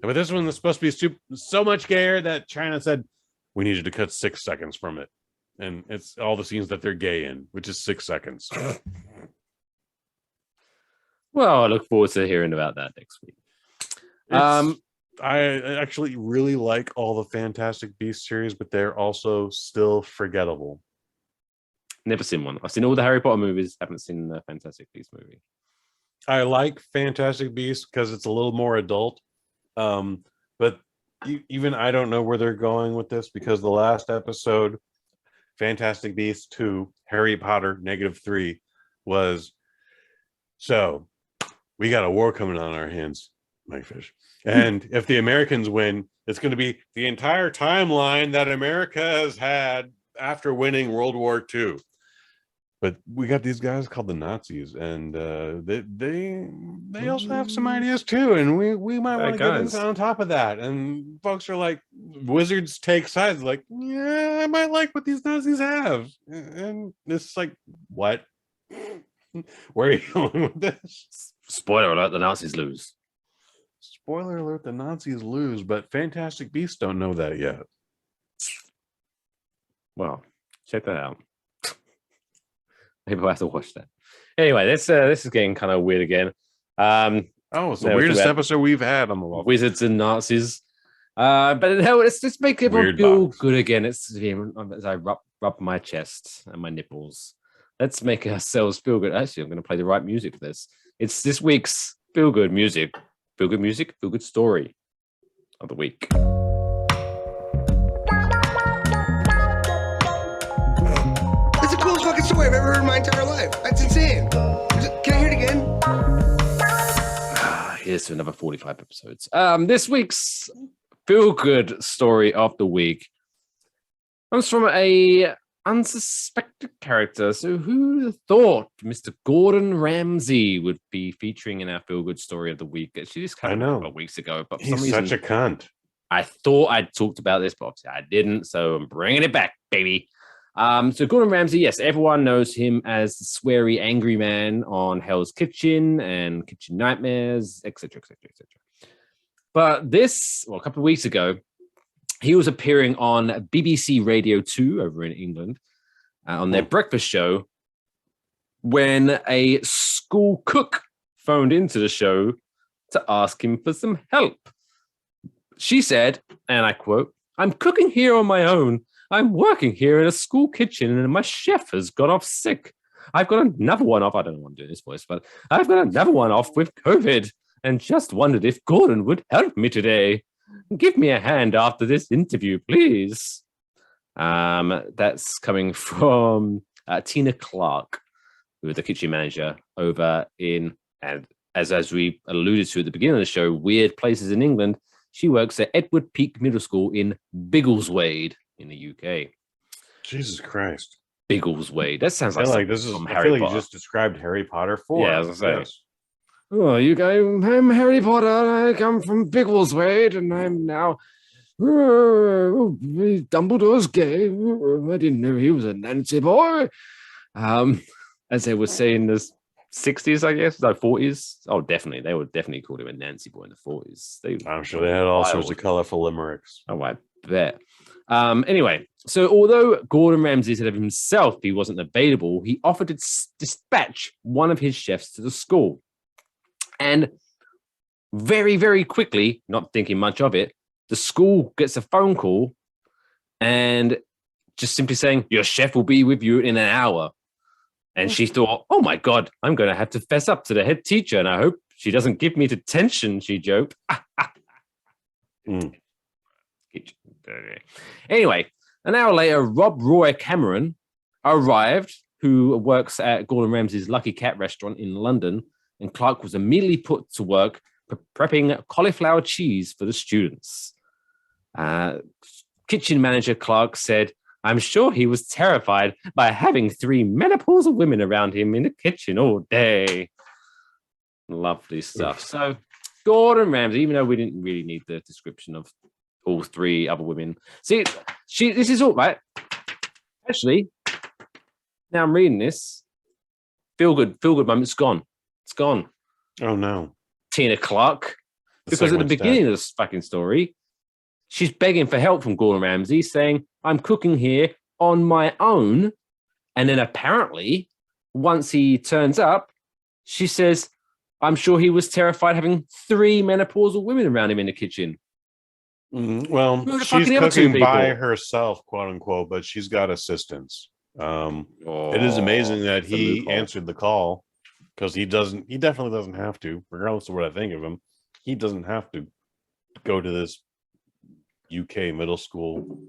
But this one was supposed to be so much gayer that China said, we need you to cut 6 seconds from it. And it's all the scenes that they're gay in, which is 6 seconds. Well, I look forward to hearing about that next week. I actually really like all the Fantastic Beasts series, but they're also still forgettable. Never seen one. I've seen all the Harry Potter movies. Haven't seen the Fantastic Beasts movie. I like Fantastic Beasts because it's a little more adult. But even I don't know where they're going with this, because the last episode, Fantastic Beasts 2, Harry Potter -3, was, so we got a war coming on our hands, Mike Fish. And if the Americans win, it's going to be the entire timeline that America has had after winning World War II. But we got these guys called the Nazis, and they also have some ideas too, and we might want to get on top of that. And folks are like, wizards take sides, like, yeah, I might like what these Nazis have, and it's like, what? Where are you going with this? Spoiler alert: the Nazis lose. Spoiler alert: the Nazis lose, but Fantastic Beasts don't know that yet. Well, check that out. Maybe I'll have to watch that. Anyway, this is getting kind of weird again. It's the weirdest episode we've had on the Waffle. Wizards and Nazis. But no, let's just make everyone feel good again. It's as I rub my chest and my nipples. Let's make ourselves feel good. Actually, I'm going to play the right music for this. It's this week's feel good music, feel good story of the week. That's the coolest fucking story I've ever heard in my entire life. That's insane. Can I hear it again? Here's to another 45 episodes. This week's feel-good story of the week comes from a unsuspected character. So who thought Mr. Gordon Ramsay would be featuring in our feel-good story of the week? Actually, this came a couple of weeks ago, but for some reason, such a cunt. I thought I'd talked about this, but obviously I didn't, so I'm bringing it back, baby. So Gordon Ramsay, yes, everyone knows him as the sweary, angry man on Hell's Kitchen and Kitchen Nightmares, etc., etc., etc. But a couple of weeks ago, he was appearing on BBC Radio 2 over in England on their breakfast show when a school cook phoned into the show to ask him for some help. She said, and I quote, "I'm cooking here on my own. I'm working here in a school kitchen and my chef has got off sick. I've got another one off." I don't know why I'm doing this voice, but I've got another one off with COVID and just wondered if Gordon would help me today. Give me a hand after this interview, please. That's coming from Tina Clark, who is the kitchen manager over in, and as we alluded to at the beginning of the show, weird places in England. She works at Edward Peak Middle School in Biggleswade in the UK. Jesus Christ. Biggleswade. That sounds like this is from I Harry feel like Potter. you just described Harry Potter 4. Yeah, I was going to say. Oh, you guys, I'm Harry Potter. I come from Biggleswade, and I'm now Dumbledore's gay. I didn't know he was a Nancy boy. As they would say in the 60s, I guess, no, 40s. Oh, definitely. They would definitely call him a Nancy boy in the 40s. I'm sure they had all sorts of colorful limericks. Oh, I bet. Anyway, so although Gordon Ramsay said of himself he wasn't available, he offered to dispatch one of his chefs to the school. And very, very quickly, not thinking much of it, the school gets a phone call and just simply saying, "Your chef will be with you in an hour." And she thought, "Oh my God, I'm going to have to fess up to the head teacher, and I hope she doesn't give me detention," she joked. Anyway, an hour later, Rob Roy Cameron arrived, who works at Gordon Ramsay's Lucky Cat restaurant in London, and Clark was immediately put to work prepping cauliflower cheese for the students. Kitchen manager Clark said, "I'm sure he was terrified by having 3 menopausal women around him in the kitchen all day." Lovely stuff. So Gordon Ramsay, even though we didn't really need the description of all 3 other women. See, this is all right. Actually, now I'm reading this. Feel good moment's gone. It's gone. Oh no. Tina Clark. Because at the beginning of this fucking story, she's begging for help from Gordon Ramsay, saying, "I'm cooking here on my own." And then apparently, once he turns up, she says, "I'm sure he was terrified having 3 menopausal women around him in the kitchen." Well, Who the fuck she's are the other two cooking by people? herself, quote unquote, but she's got assistants. It is Oh, amazing that it's a he loophole. answered the call because he definitely doesn't have to, regardless of what I think of him. He doesn't have to go to this UK middle school,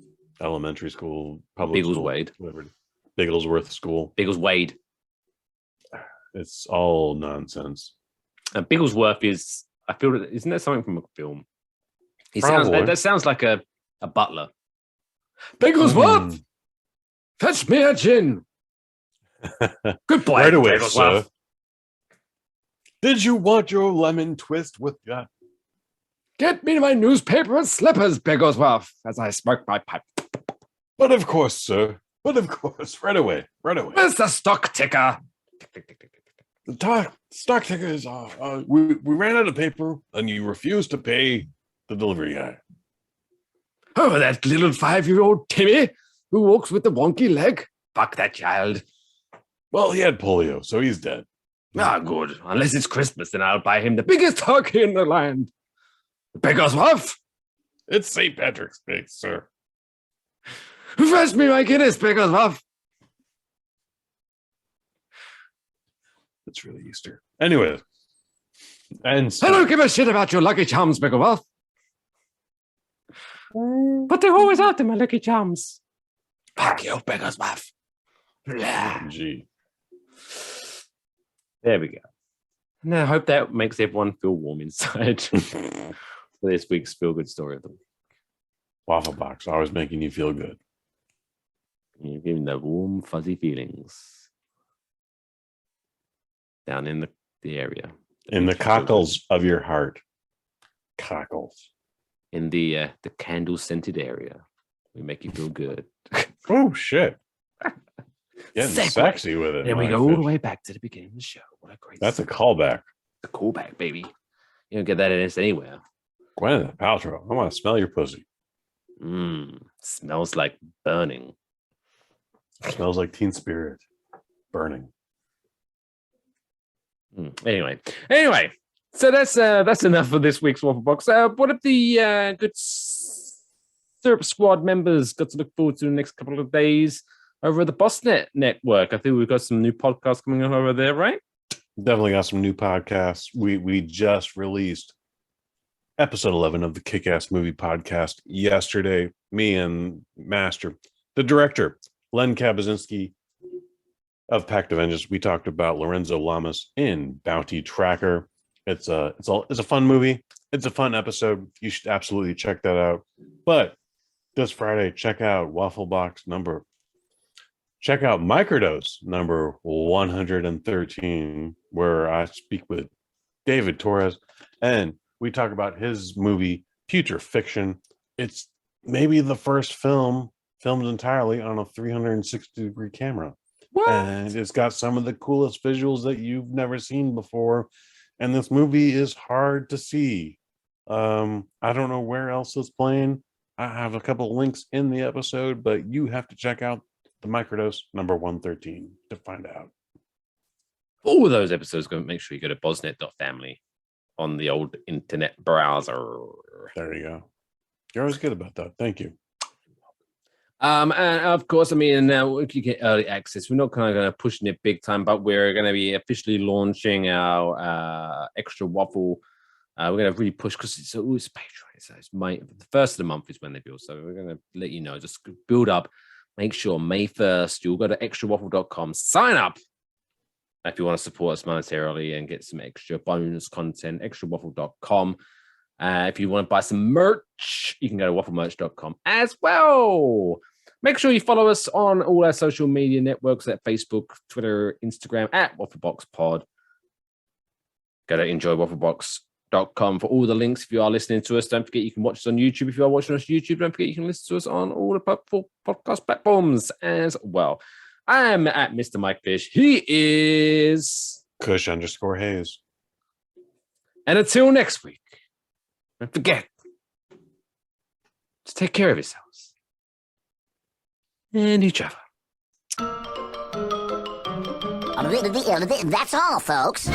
elementary school, public school, Biggleswade. whatever, Bigglesworth school. Biggleswade. It's all nonsense. And Bigglesworth is, I feel that, isn't that something from a film? He sounds, Probably. that sounds like a butler. Bigglesworth, fetch me a gin. Good boy. Right away, Bigglesworth. sir. Did you want your lemon twist with that? Get me my newspaper and slippers, Bigglesworth, as I smoke my pipe. But of course, sir. But of course, right away, right away. Where's the stock ticker? The stock tickers are. We ran out of paper, and you refused to pay the delivery guy. Oh, that little 5-year-old Timmy who walks with the wonky leg. Fuck that child. Well, he had polio, so he's dead. Ah, good. Unless it's Christmas, then I'll buy him the biggest turkey in the land. Bigglesworth, It's St. Patrick's Day, sir. fetch me my Guinness, Bigglesworth. It's really Easter. Anyway, and I don't give a shit about your Lucky Charms, Bigglesworth. But they're always out there, my Lucky Charms. Fuck you, Bigglesworth. Gee. There we go. And I hope that makes everyone feel warm inside for this week's Feel Good Story of the Week. Waffle Box, always making you feel good. You're giving the warm, fuzzy feelings down in the area. In the cockles of your heart. Cockles. In the candle-scented area. We make you feel good. Oh, shit. Getting Segue. sexy with it. There we my go, all the fish. way back to the beginning of the show. What a great That's a segue. callback. A callback, baby. You don't get that in this anywhere. Gwyneth Paltrow, I want to smell your pussy. Smells like burning. Smells like Teen Spirit. Burning. Anyway, so that's enough for this week's Waffle Box. What have the good Syrup Squad members got to look forward to in the next couple of days over at the BossNet network? I think we've got some new podcasts coming up over there, right? Definitely got some new podcasts. We just released episode 11 of the Kick-Ass Movie Podcast yesterday. Me and Master, the director, Len Kabaczynski of Pact of Vengeance. We talked about Lorenzo Lamas in Bounty Tracker. It's a fun movie. It's a fun episode. You should absolutely check that out. But this Friday, check out check out Microdose number 113, where I speak with David Torres and we talk about his movie Future Fiction. It's maybe the first film filmed entirely on a 360-degree camera. What? And it's got some of the coolest visuals that you've never seen before. And this movie is hard to see. I don't know where else it's playing. I have a couple links in the episode, but you have to check out the Microdose number 113 to find out. All of those episodes, make sure you go to bosnet.family on the old internet browser. There you go. You're always good about that. Thank you. And of course, I mean, now you get early access. We're not kind of going to push it big time, but we're going to be officially launching our extra waffle. We're going to really push because it's always Patreon. So the first of the month is when they build. So we're going to let you know, just build up. Make sure May 1st, you'll go to extrawaffle.com, sign up if you want to support us monetarily and get some extra bonus content, extrawaffle.com. If you want to buy some merch, you can go to wafflemerch.com as well. Make sure you follow us on all our social media networks at Facebook, Twitter, Instagram at WaffleBoxPod. Go to enjoywafflebox.com for all the links. If you are listening to us, don't forget you can watch us on YouTube. If you are watching us on YouTube, don't forget you can listen to us on all the podcast platforms as well. I'm at Mr. Mike Fish. He is Kush_Hayes. And until next week, don't forget to take care of yourselves and each other. That's all, folks.